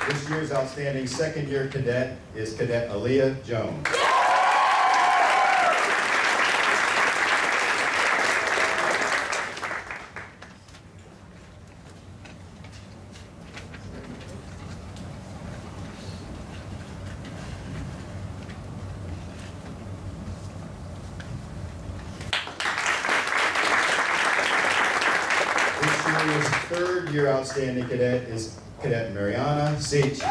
Speaker 12: This year's outstanding second-year cadet is Cadet Aaliyah Jones. This year's third-year outstanding cadet is Cadet Mariana Seach.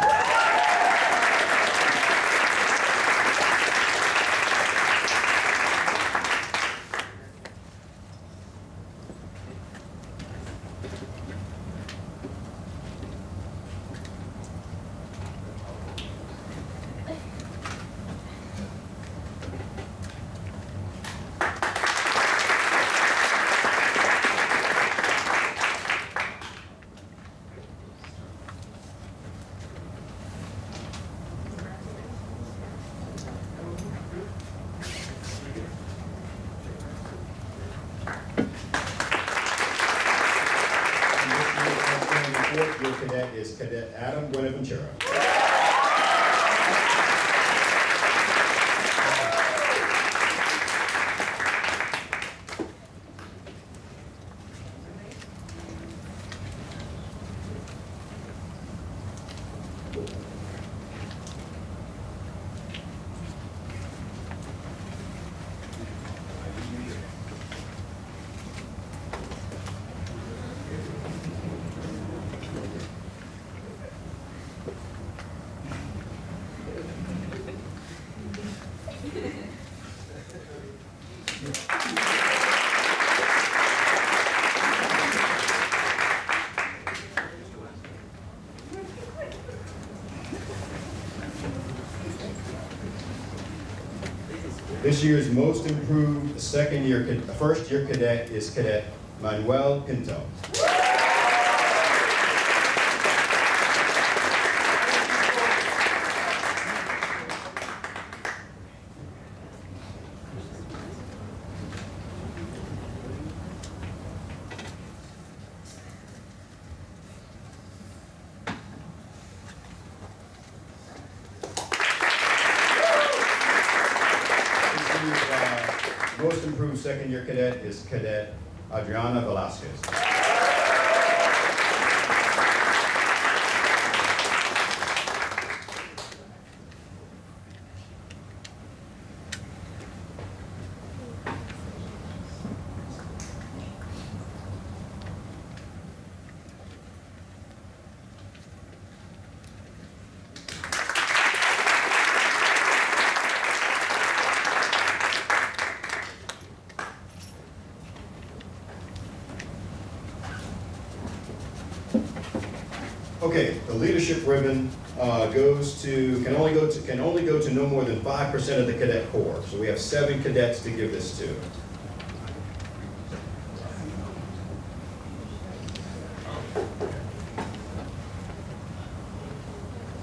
Speaker 12: Fourth-year cadet is Cadet Adam Buenaventura. This year's most improved first-year cadet is Cadet Manuel Pinto. Most improved second-year cadet is Cadet Adriana Velasquez. Okay, the leadership ribbon can only go to no more than 5% of the cadet corps. So we have 7 cadets to give this to.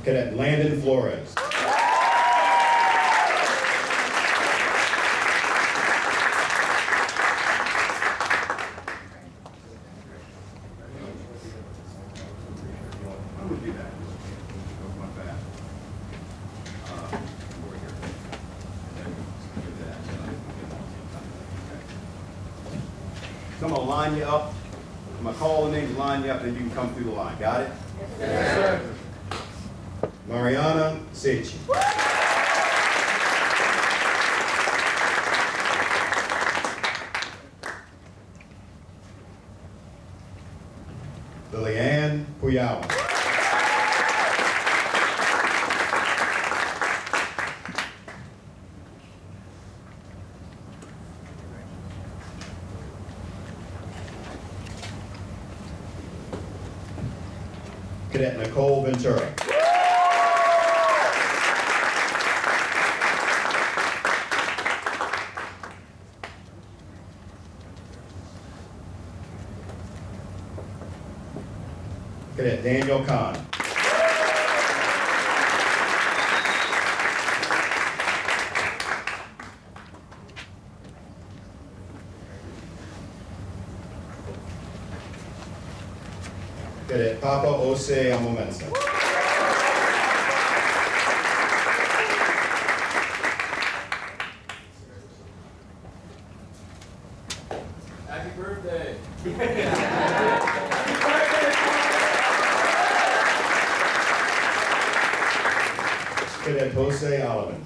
Speaker 12: Cadet Landon Flores. gonna line you up. I'm gonna call the names, line you up, and you can come through the line. Got it? Yes, sir. Mariana Sechi. Lilianne Puyawa. Cadet Nicole Ventura. Cadet Daniel Kahn. Cadet Papa Ose Amomensa.
Speaker 17: Happy birthday.
Speaker 12: Cadet Jose Olivan.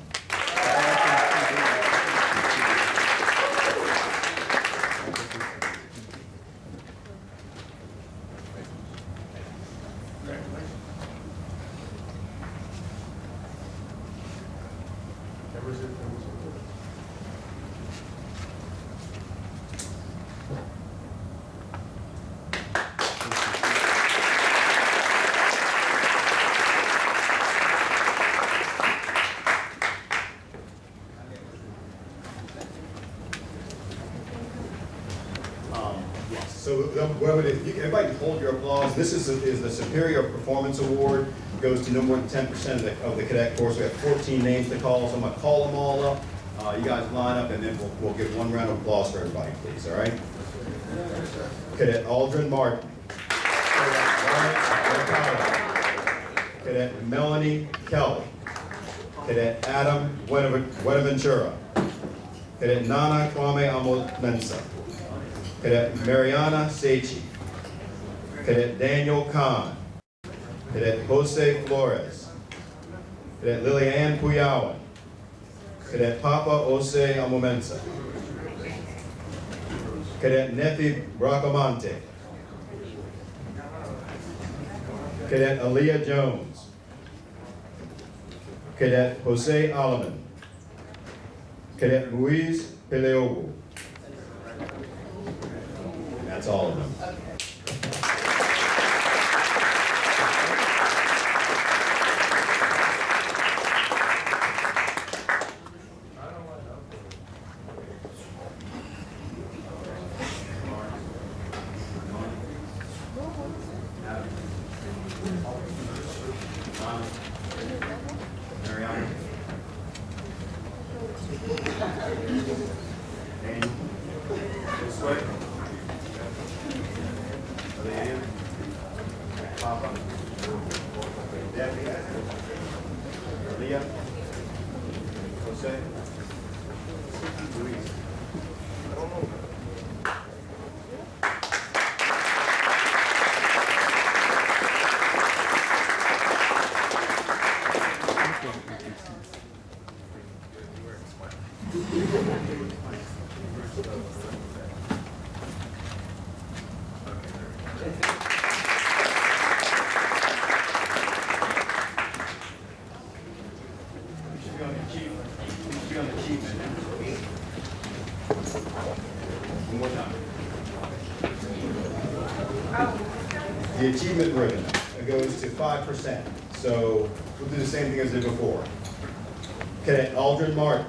Speaker 12: So everybody hold your applause. This is the Superior Performance Award. It goes to no more than 10% of the cadet corps. We have 14 names to call, so I'm gonna call them all up. You guys line up, and then we'll give one round of applause for everybody, please, all right? Cadet Aldrin Martin. Cadet Melanie Kelly. Cadet Adam Buenaventura. Cadet Nana Kwame Amo-Mensah. Cadet Mariana Sechi. Cadet Daniel Kahn. Cadet Jose Flores. Cadet Lilianne Puyawan. Cadet Papa Ose Amomensa. Cadet Nefi Bracamonte. Cadet Aaliyah Jones. Cadet Jose Alaman. Cadet Luis Peleogu. That's all of them. Mariana. Daniel. This way. Lilianne. Papa. Debbie. Leah. Jose. Luis. One more time. The achievement ribbon goes to 5%. So we'll do the same thing as we did before. Cadet Aldrin Martin.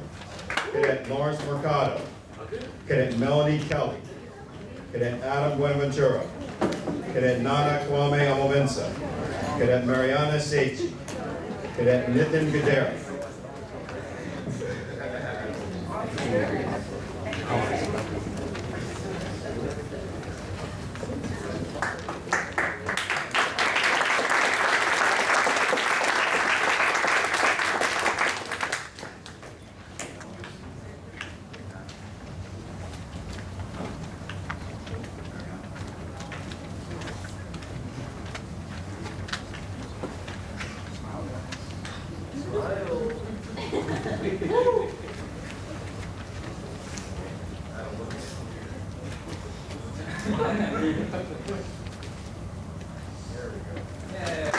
Speaker 12: Cadet Lawrence Mercado. Cadet Melanie Kelly. Cadet Adam Buenaventura. Cadet Nana Kwame Amomensa. Cadet Mariana Sechi. Cadet Nitin Gadera.
Speaker 17: There we go. Yeah.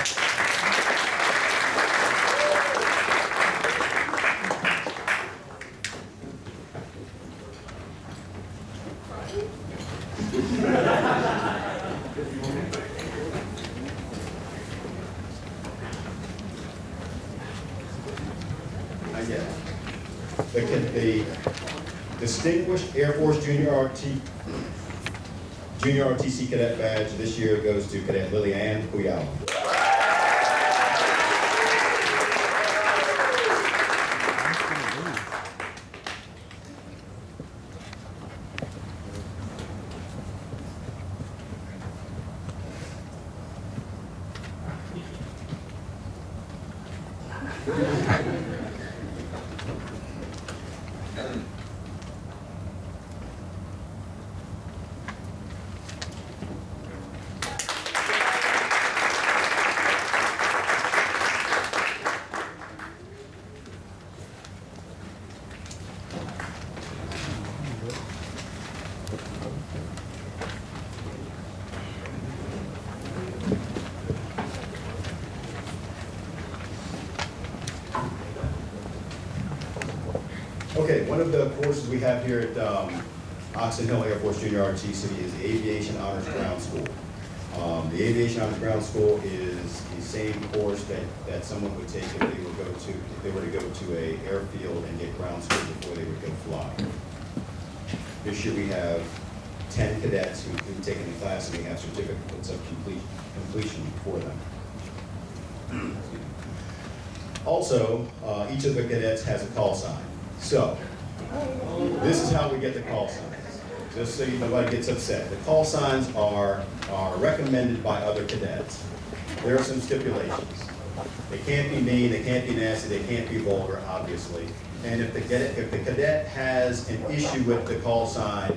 Speaker 12: The Distinguished Air Force Junior ROTC Cadet Badge this year goes to Cadet Lily Ann Puyallo. Okay, one of the courses we have here at Oxon Hill Air Force Junior ROTC is the Aviation Honors Ground School. The Aviation Honors Ground School is the same course that someone would take if they were to go to an airfield and get ground school before they would go fly. This year we have 10 cadets who've taken the class, and we have certificates of completion for them. Also, each of the cadets has a call sign. So, this is how we get the call signs, just so nobody gets upset. The call signs are recommended by other cadets. There are some stipulations. They can't be mean, they can't be nasty, they can't be vulgar, obviously. And if the cadet has an issue with the call sign,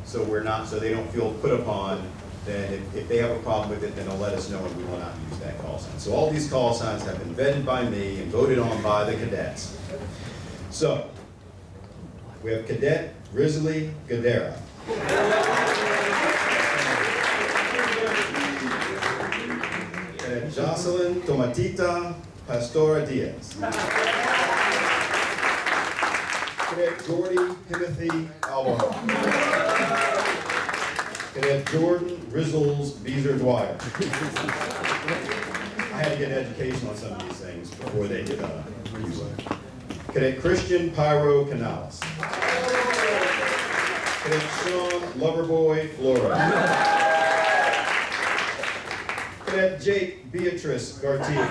Speaker 12: so they don't feel put upon, then if they have a problem with it, then they'll let us know and we will not use that call sign. So all these call signs have been vetted by me and voted on by the cadets. So, we have Cadet Risley Gadera. Cadet Jocelyn Tomatita Pastora Diaz. Cadet Jordy Timothy Alvarado. Cadet Jordan Rizzles Beezer Dwyer. I had to get education on some of these things before they could use them. Cadet Christian Pyro Canales. Cadet Sean Loverboy Flora. Cadet Jake Beatrice Garcia.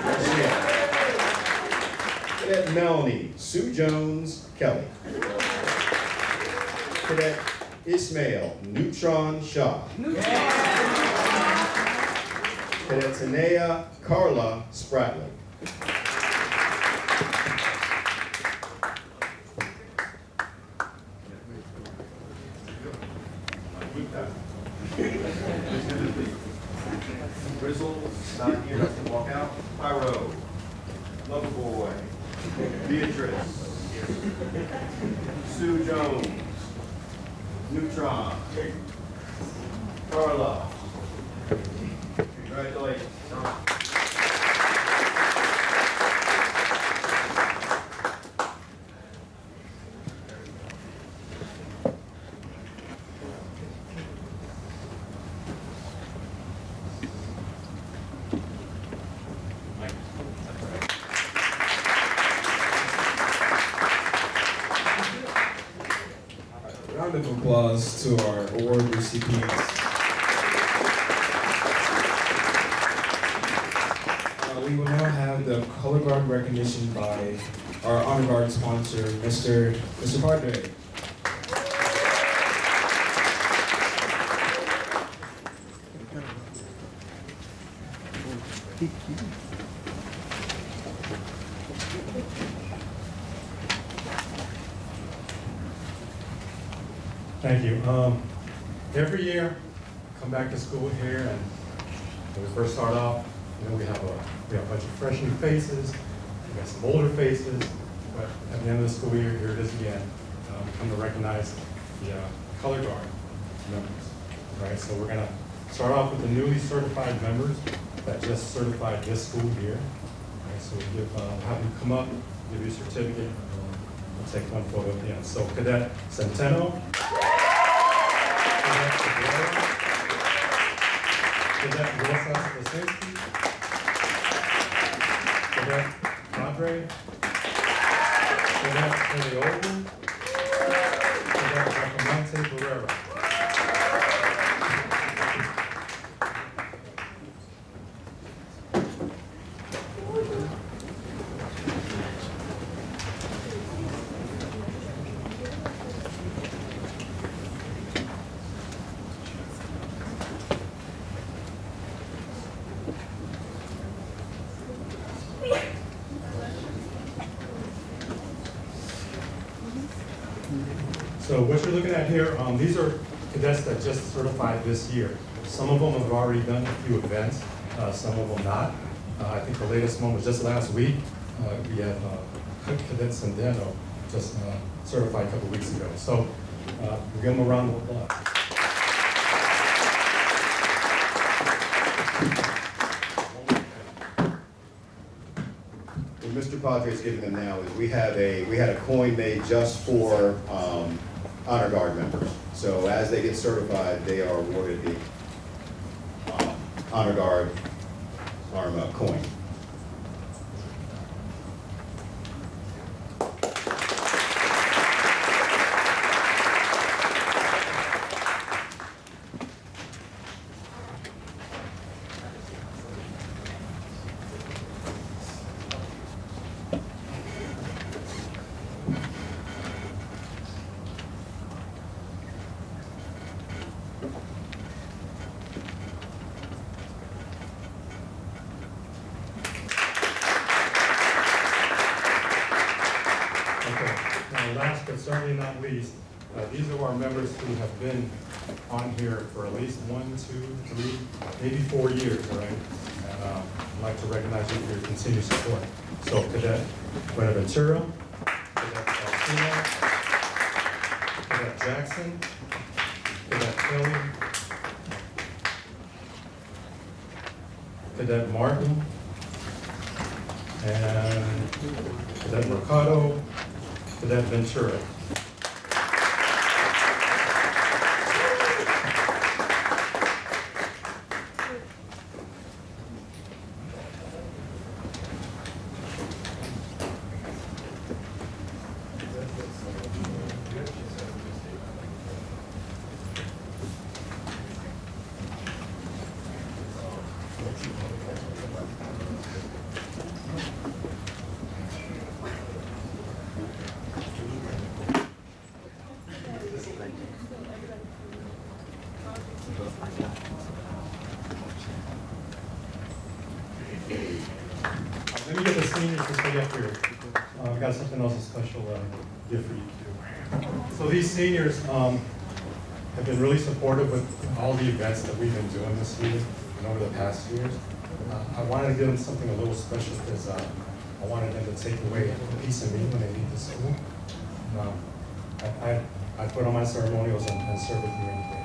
Speaker 12: Cadet Melanie Sue Jones Kelly. Cadet Ismail Neutron Shaw. Cadet Tanea Carla Spratley. Grizzles, not here, doesn't walk out. Pyro, Loverboy, Beatrice, Sue Jones, Neutron, Carla. Congratulations.
Speaker 1: Round of applause to our award recipients. We will now have the color guard recognition by our honor guard sponsor, Mr. Padre.
Speaker 18: Thank you. Every year, come back to school here, and when we first start off, we have a bunch of fresh new faces, we got some older faces, but at the end of the school year, here it is again. We come to recognize the color guard members, right? So we're gonna start off with the newly certified members that just certified this school year. Okay, so we have them come up, give you a certificate, we'll take one photo at the end. So Cadet Centeno, Cadet Cabrera, Cadet Rosas Lasinski, Cadet Padre, Cadet Eleogu, Cadet Racamante Barrera. So what you're looking at here, these are cadets that just certified this year. Some of them have already done a few events, some of them not. I think the latest one was just last week. We had Cadet Sendeno just certified a couple weeks ago. So we'll give them a round of applause.
Speaker 12: What Mr. Padre is giving them now is we had a coin made just for honor guard members. So as they get certified, they are awarded the honor guard coin.
Speaker 18: Last but certainly not least, these are our members who have been on here for at least 1, 2, 3, maybe 4 years, all right? And I'd like to recognize you for your continued support. So Cadet Buenaventura, Cadet Alcina, Cadet Jackson, Cadet Kelly, Cadet Martin, and Cadet Mercado, Cadet Ventura. Let me get the seniors to stay up here. I've got something else special gift for you to do. So these seniors have been really supportive with all the events that we've been doing this year and over the past years. I wanted to give them something a little special because I wanted them to take away a piece of me when they leave the school. I put on my ceremonials and serve with you any day.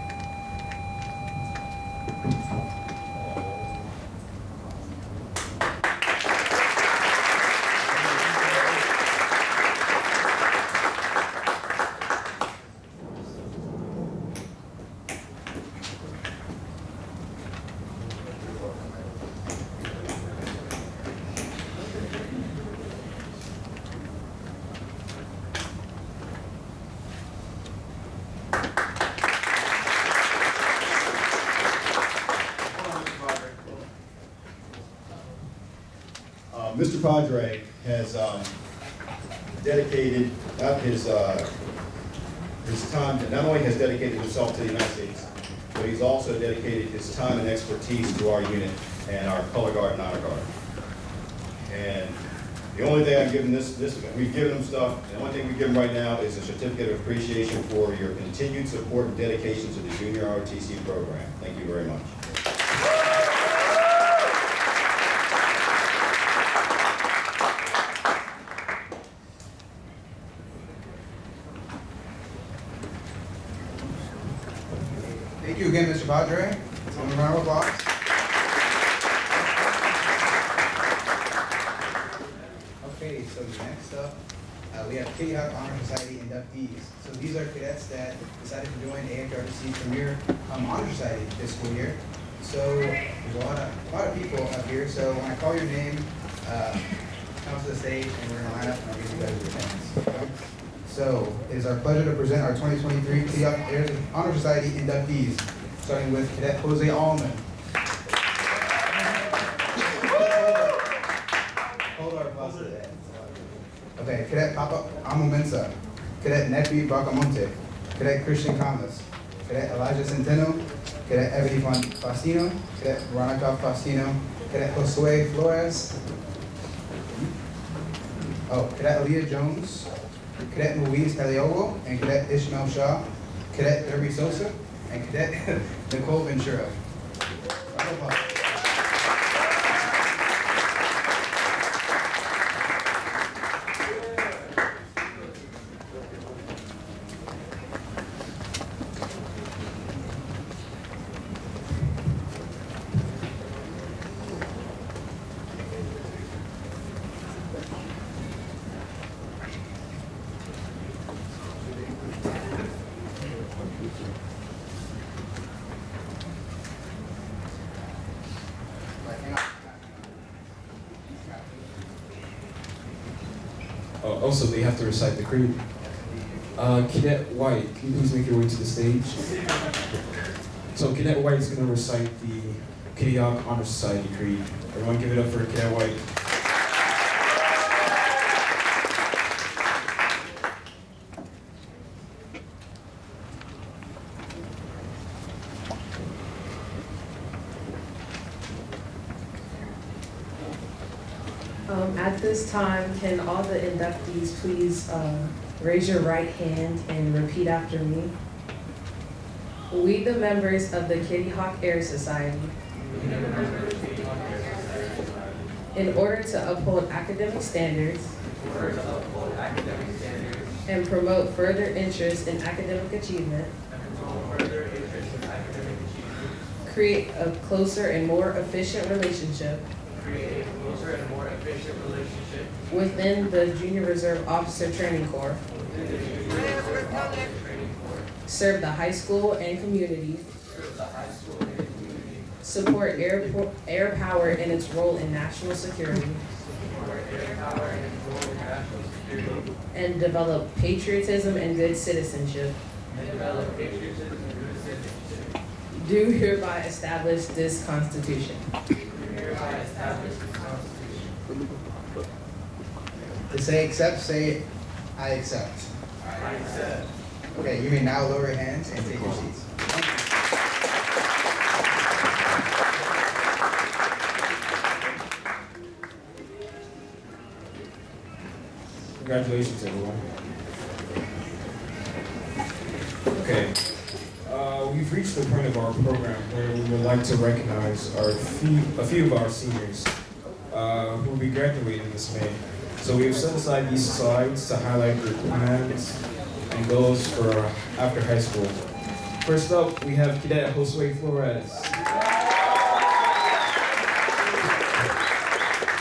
Speaker 12: Mr. Padre has dedicated his time, not only has dedicated himself to the United States, but he's also dedicated his time and expertise to our unit and our color guard and honor guard. And the only thing I've given we've given him stuff, the only thing we give him right now is a certificate of appreciation for your continued support and dedication to the Junior ROTC program. Thank you very much.
Speaker 2: Thank you again, Mr. Padre. Let's give him a round applause. Okay, so next up, we have Kitty Hawk Honor Society inductees. So these are cadets that decided to join AFRC's premier Honor Society this school year. So there's a lot of people up here. So when I call your name, come to the stage and we're gonna line up and I'll give you guys your names. So it is our pleasure to present our 2023 Kitty Hawk Honor Society inductees, starting with Cadet Jose Allman. Hold our applause to the end. Okay, Cadet Papa Amomensa, Cadet Nepi Bracamonte, Cadet Christian Camas, Cadet Elijah Centeno, Cadet Ebony Faustino, Cadet Veronica Faustino, Cadet Josue Flores, Cadet Aaliyah Jones, Cadet Louise Heliogo, and Cadet Ishmael Shaw, Cadet Derby Sosa, and Cadet Nicole Ventura. Round of applause.
Speaker 1: Also, they have to recite the creed. Cadet White, can you please make your way to the stage? So Cadet White is going to recite the Kitty Hawk Honor Society creed. Everyone give it up for Cadet White.
Speaker 10: At this time, can all the inductees please raise your right hand and repeat after me? We, the members of the Kitty Hawk Air Society, in order to uphold academic standards and promote further interest in academic achievement, create a closer and more efficient relationship within the Junior Reserve Officer Training Corps, serve the high school and community, support air power in its role in national security, and develop patriotism and good citizenship. Do hereby establish this Constitution.
Speaker 2: To say accept, say I accept.
Speaker 11: I accept.
Speaker 2: Okay, you may now lower your hands and take your seats.
Speaker 1: Congratulations, everyone. Okay, we've reached the point of our program where we would like to recognize a few of our seniors who will be graduating this May. So we have set aside these slides to highlight their plans and goals for after high school. First up, we have Cadet Josue Flores.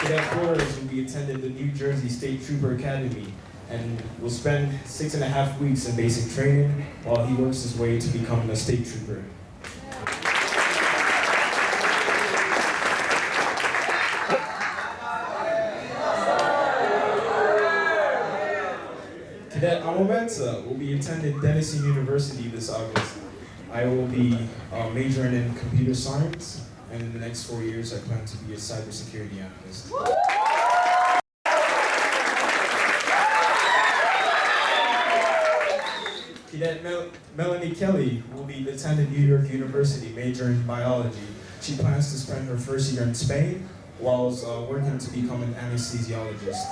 Speaker 1: Cadet Flores will be attending the New Jersey State Trooper Academy and will spend 6.5 weeks in basic training while he works his way to becoming a state trooper. Cadet Amomensa will be attending Denison University this August. I will be majoring in computer science, and in the next 4 years I plan to be a cybersecurity analyst. Cadet Melanie Kelly will be attending New York University, majoring in biology. She plans to spend her first year in Spain while working to become an anesthesiologist.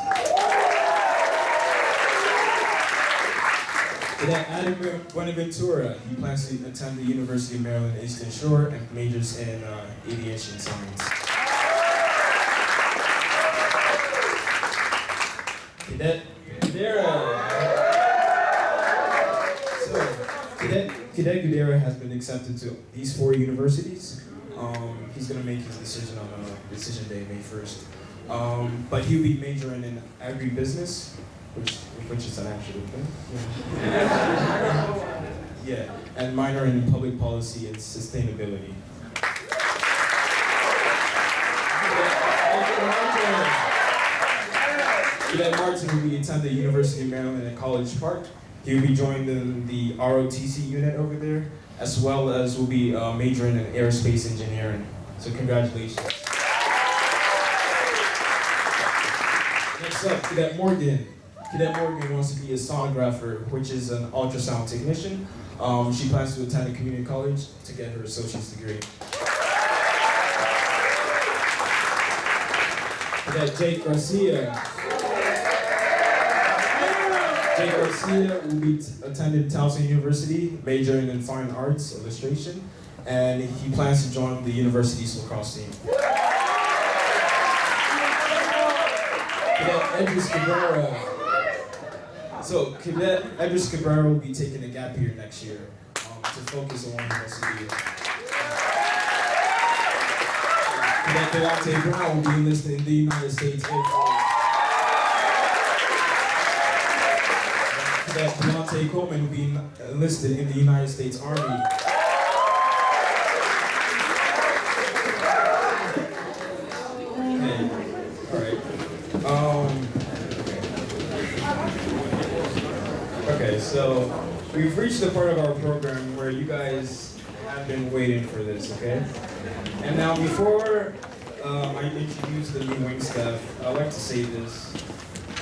Speaker 1: Cadet Adam Buenaventura, he plans to attend the University of Maryland Eastern Shore and majors in aviation science. Cadet Gudera. Cadet Gudera has been accepted to these 4 universities. he's gonna make his decision on decision day, May 1st. But he'll be majoring in agribusiness, which is an actual thing. Yeah, and minor in public policy and sustainability. Cadet Martin will be attending the University of Maryland at College Park. He'll be joining the ROTC unit over there, as well as will be majoring in aerospace engineering. So congratulations. Next up, Cadet Morgan. Cadet Morgan wants to be a sonographer, which is an ultrasound technician. She plans to attend a community college to get her associate's degree. Cadet Jake Garcia. Jake Garcia will be attending Towson University, majoring in fine arts illustration, and he plans to join the university's lacrosse team. Cadet Edris Cabrera. So Cadet Edris Cabrera will be taking a gap year next year to focus on what he wants to do. Cadet Delonte Brown will be enlisted in the United States Air Force. Cadet Delonte Coleman will be enlisted in the United States Army. Okay. All right. Okay, so we've reached the part of our program where you guys have been waiting for this, okay? And now before I introduce the new wing staff, I'd like to say this.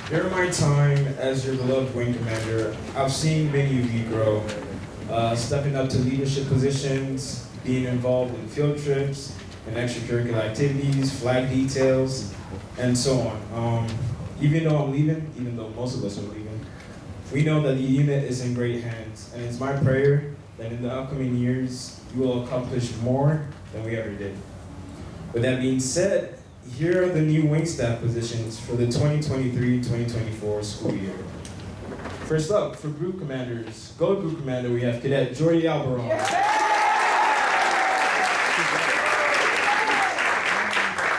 Speaker 1: During my time as your beloved wing commander, I've seen many of you grow, stepping up to leadership positions, being involved in field trips and extracurricular activities, flag details, and so on. Even though I'm leaving, even though most of us are leaving, we know that the unit is in great hands, and it's my prayer that in the upcoming years, you will accomplish more than we ever did. With that being said, here are the new wing staff positions for the 2023-2024 school year. First up, for group commanders, Gold Group Commander, we have Cadet Jordy Albaron.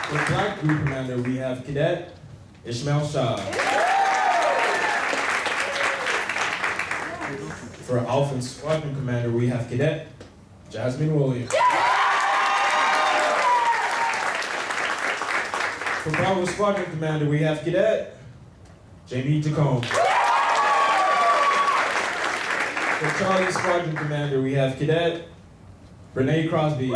Speaker 1: For Black Group Commander, we have Cadet Ishmael Shah. For Alpha Squadron Commander, we have Cadet Jasmine Williams. For Bravo Squadron Commander, we have Cadet Jamie Jacome. For Charlie Squadron Commander, we have Cadet Renee Crosby.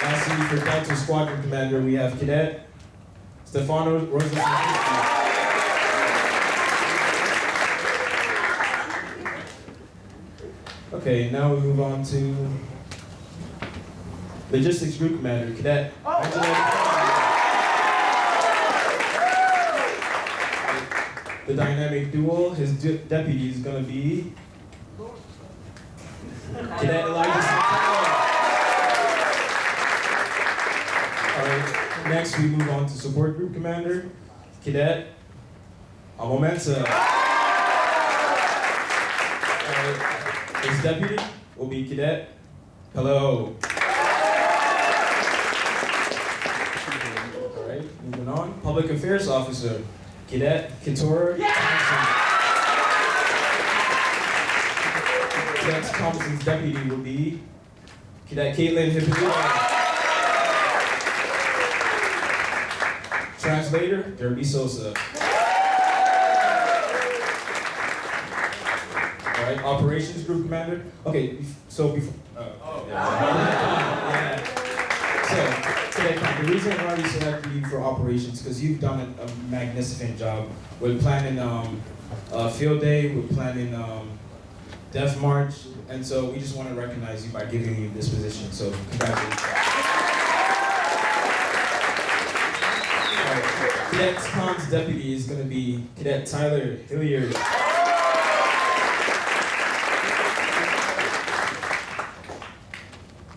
Speaker 1: Lastly, for Delta Squadron Commander, we have Cadet Stefano Rosa. Okay, now we move on to Logistics Group Commander, Cadet The dynamic duo, his deputy is going to be Cadet Elijah Santana. Alright, next we move on to Support Group Commander, Cadet Amo Mensa. His deputy will be Cadet Hello. Alright, moving on. Public Affairs Officer, Cadet Keturah Thompson. Cadet Thompson's deputy will be Cadet Caitlin Hippolyta. Translator, Derby Sosa. Alright, Operations Group Commander. Okay, so before. Yeah. So, the reason why we selected you for operations because you've done a magnificent job. We're planning field day, we're planning Death March, and so we just want to recognize you by giving you this position. So, congratulations. Alright, Cadet Tom's deputy is going to be Cadet Tyler Hilliard.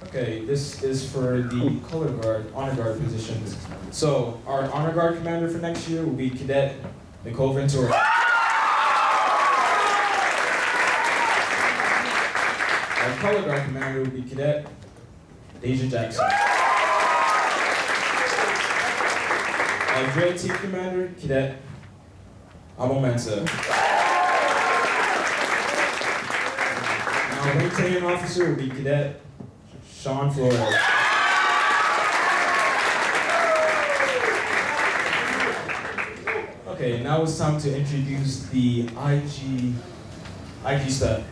Speaker 1: Okay, this is for the color guard, honor guard positions. So our honor guard commander for next year will be Cadet Nicole Ventura. Our color guard commander will be Cadet Deja Jackson. Our drill team commander, Cadet Amo Mensa. Our maintaining officer will be Cadet Sean Flores. Okay, now it's time to introduce the IG stud.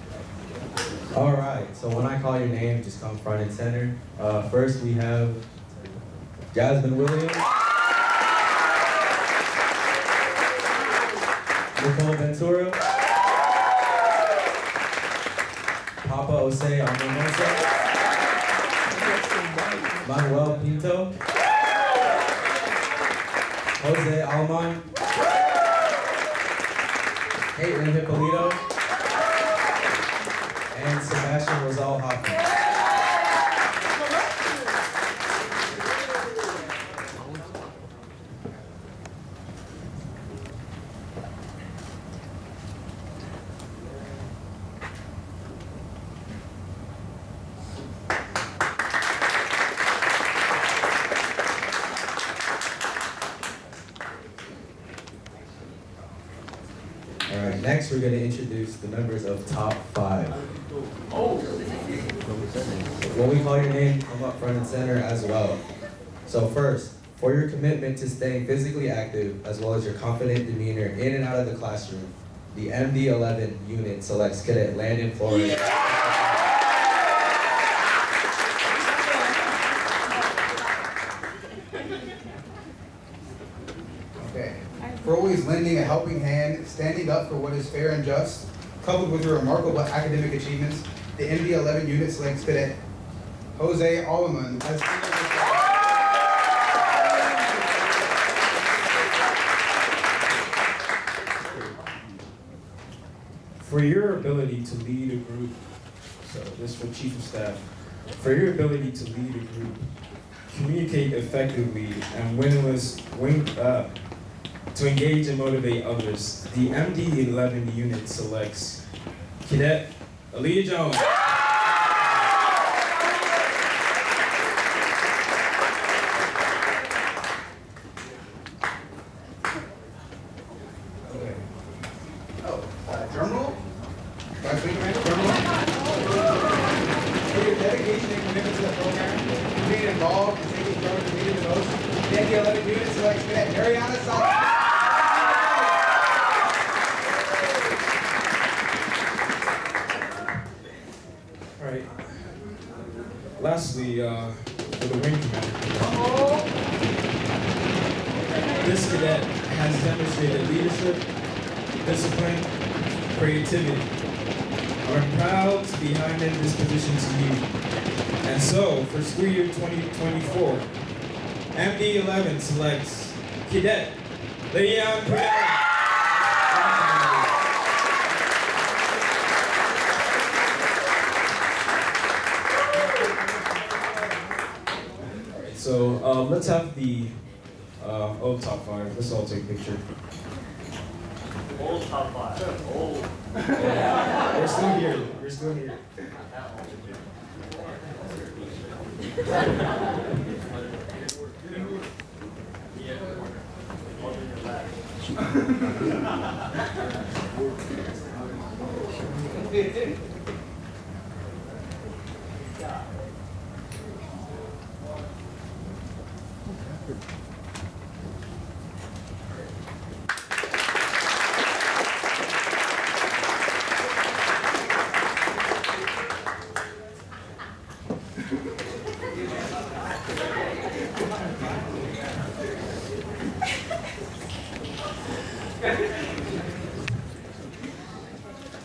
Speaker 19: All right, so when I call your name, just come front and center. First, we have Jasmine Williams, Nicole Ventura, Papa Jose Armenosa, Manuel Pinto, Jose Alman, Caitlin Hippolito, and Sebastian Rosal Hoffman. All right, next we're going to introduce the members of Top 5. When we call your name, come up front and center as well. So first, for your commitment to staying physically active, as well as your confident demeanor in and out of the classroom, the MD-11 unit selects Cadet Landon Flores.
Speaker 2: Okay. For always lending a helping hand, standing up for what is fair and just, coupled with your remarkable academic achievements, the MD-11 unit selects Cadet Jose Alman as
Speaker 1: For your ability to lead a group, so this for Chief of Staff, for your ability to lead a group, communicate effectively, and to engage and motivate others, the MD-11 unit selects Cadet Aaliyah Jones.
Speaker 2: drum roll. Vice Wing Commander, drum roll. For your dedication and commitment to the program, being involved and taking charge of leading the most, the MD-11 unit selects Cadet Mariana Sala.
Speaker 1: All right. Lastly, for the wing commander, this cadet has demonstrated leadership, discipline, creativity. I'm proud to be handing this position to you. And so, for school year 2024, MD-11 selects Cadet Leon Perez. So let's have the old top 5. Let's all take a picture.
Speaker 4: Old top 5. Old.
Speaker 1: Yeah, we're still here. We're still here.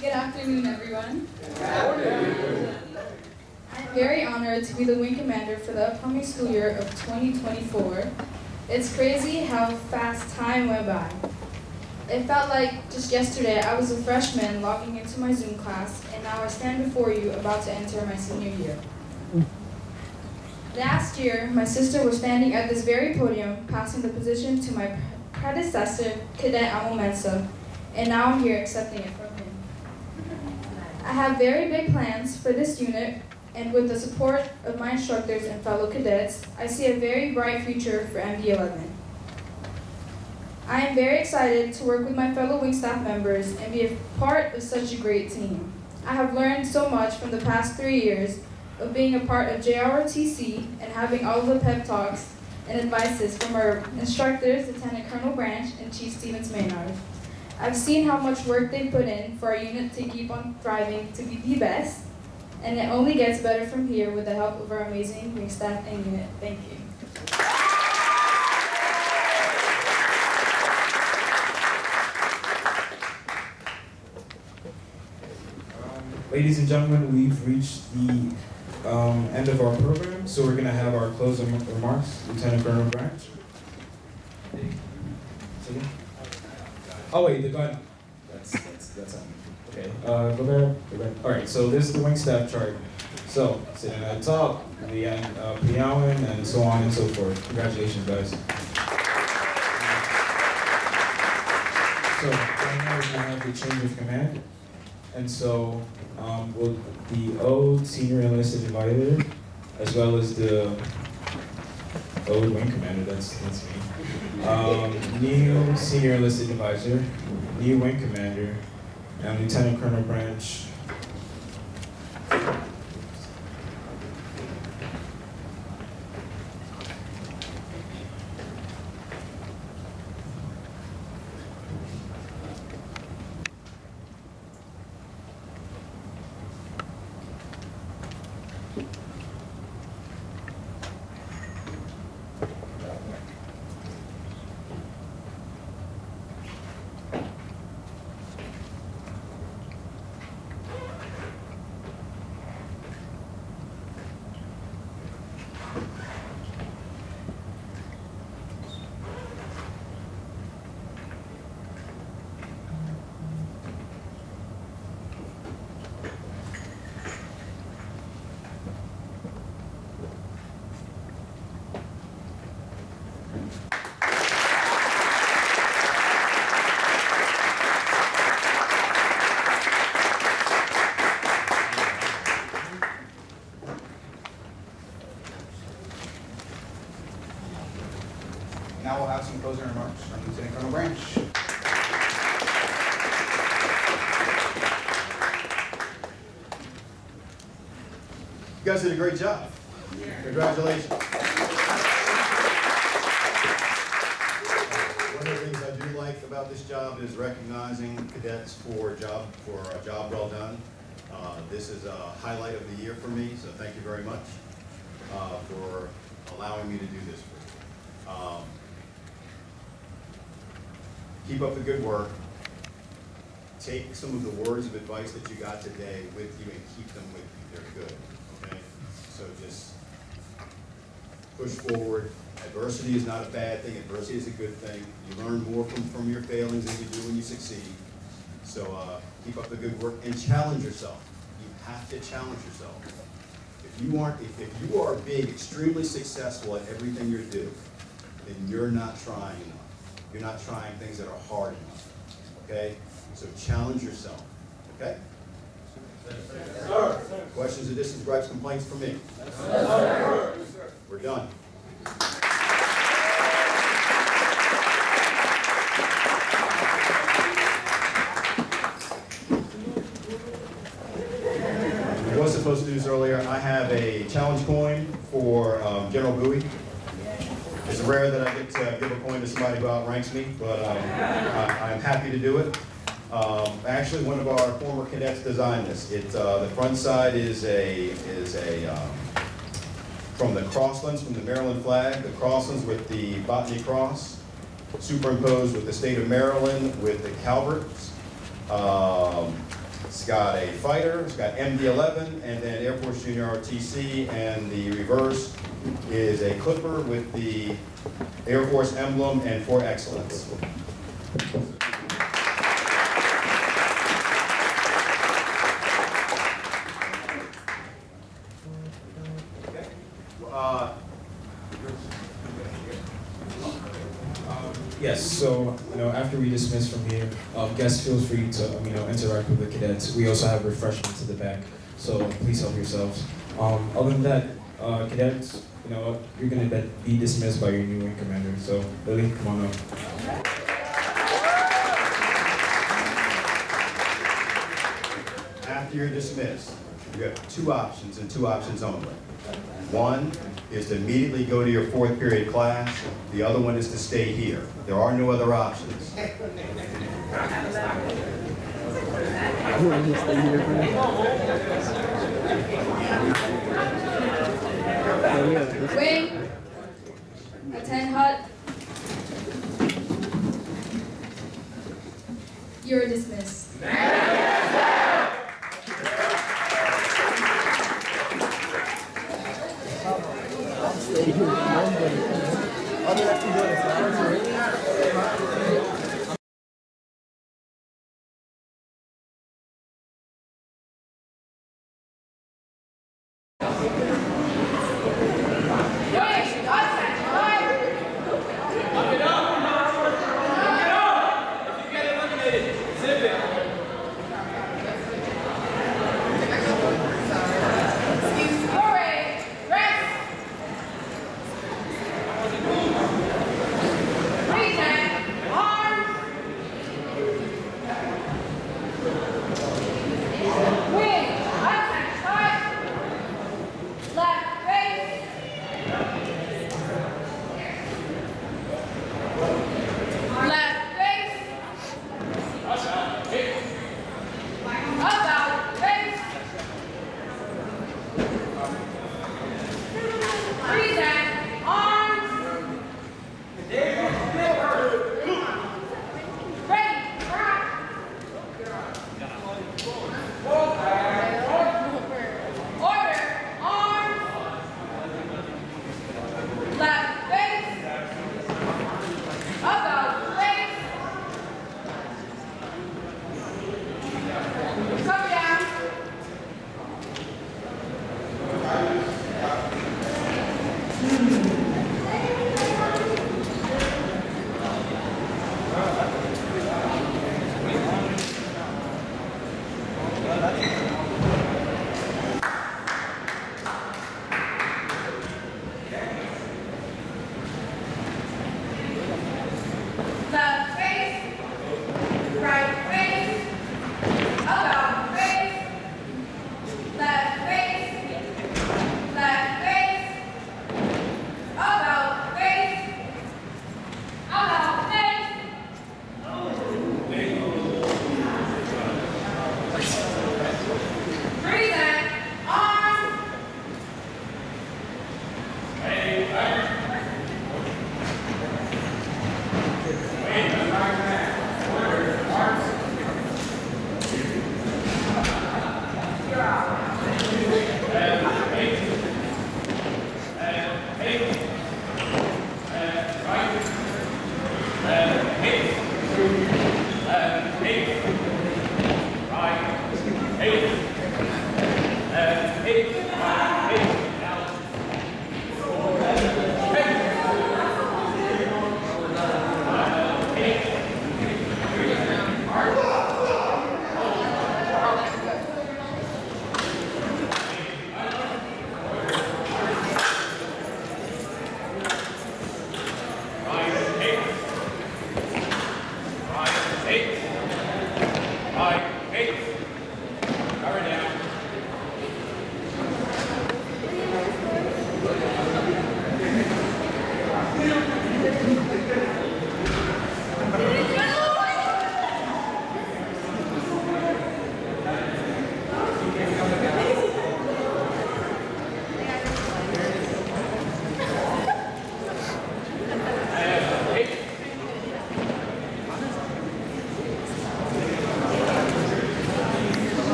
Speaker 20: Good afternoon, everyone. I'm very honored to be the wing commander for the upcoming school year of 2024. It's crazy how fast time went by. It felt like just yesterday I was a freshman logging into my Zoom class, and now I stand before you about to enter my senior year. Last year, my sister was standing at this very podium, passing the position to my predecessor, Cadet Amo Mensa, and now I'm here accepting it from him. I have very big plans for this unit and with the support of my instructors and fellow cadets, I see a very bright future for MD-11. I am very excited to work with my fellow wing staff members and be a part of such a great team. I have learned so much from the past 3 years of being a part of JROTC and having all of the pep talks and advices from our instructors, Lieutenant Colonel Branch and Chief Stevens Maynard. I've seen how much work they put in for our unit to keep on thriving to be the best, and it only gets better from here with the help of our amazing wing staff and unit. Thank you.
Speaker 1: Ladies and gentlemen, we've reached the end of our program, so we're going to have our closing remarks. Lieutenant Colonel Branch. Oh wait, the gun. That's on. Okay. Go back. All right. So this is the wing staff chart. So sitting at the top, the end, Piawan, and so on and so forth. Congratulations, guys. So right now we're going to have the change of command. And so will the old senior enlisted advisor, as well as the old wing commander, that's me, new senior enlisted advisor, new wing commander, and Lieutenant Colonel Branch.
Speaker 2: Now we'll have some closing remarks from Lieutenant Colonel Branch.
Speaker 12: You guys did a great job. Congratulations. One of the things I do like about this job is recognizing cadets for a job well done. This is a highlight of the year for me, so thank you very much for allowing me to do this for you. Keep up the good work. Take some of the words of advice that you got today with you and keep them with you. They're good, okay? So just push forward. Adversity is not a bad thing. Adversity is a good thing. You learn more from your failings than you do when you succeed. So keep up the good work and challenge yourself. You have to challenge yourself. If you are being extremely successful at everything you do, then you're not trying enough. You're not trying things that are hard enough, okay? So challenge yourself, okay? Yes, sir. Questions, additions, gripes, complaints from me? Yes, sir. We're done. I was supposed to do this earlier. I have a challenge coin for General Bowie. It's rare that I get to give a coin to somebody who outranks me, but I'm happy to do it. Actually, one of our former cadets designed this. The front side is from the Crosslands, from the Maryland flag, the Crosslands with the Botany Cross, superimposed with the state of Maryland with the Calverts. It's got a fighter, it's got MD-11, and then Air Force Junior ROTC, and the reverse is a clipper with the Air Force emblem and for excellence.
Speaker 1: Yes, so after we dismiss from here, guests feel free to interact with the cadets. We also have refreshments at the back, so please help yourselves. Other than that, cadets, you know, you're gonna be dismissed by your new wing commander. So Lily, come on up.
Speaker 12: After you're dismissed, you have two options and two options only. One is to immediately go to your fourth period class. The other one is to stay here. There are no other options.
Speaker 20: Wing, attend hut. You're dismissed.
Speaker 21: Arms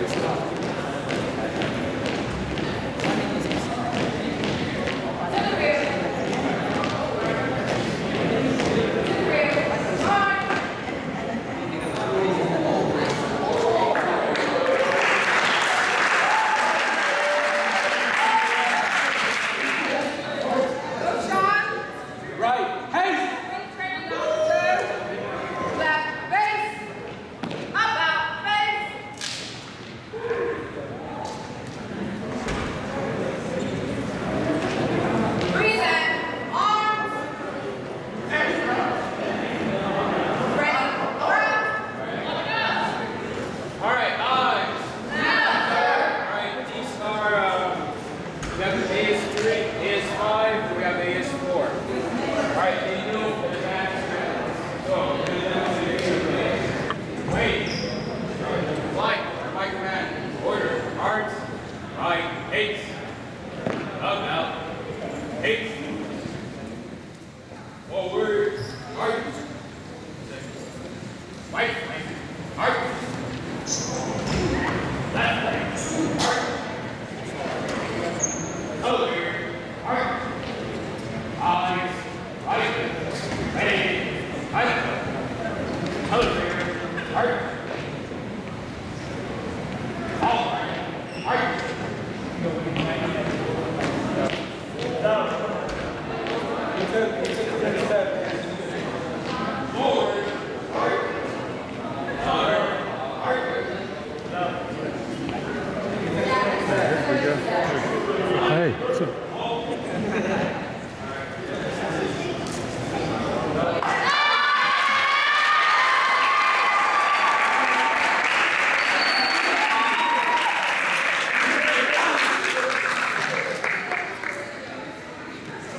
Speaker 11: Good job.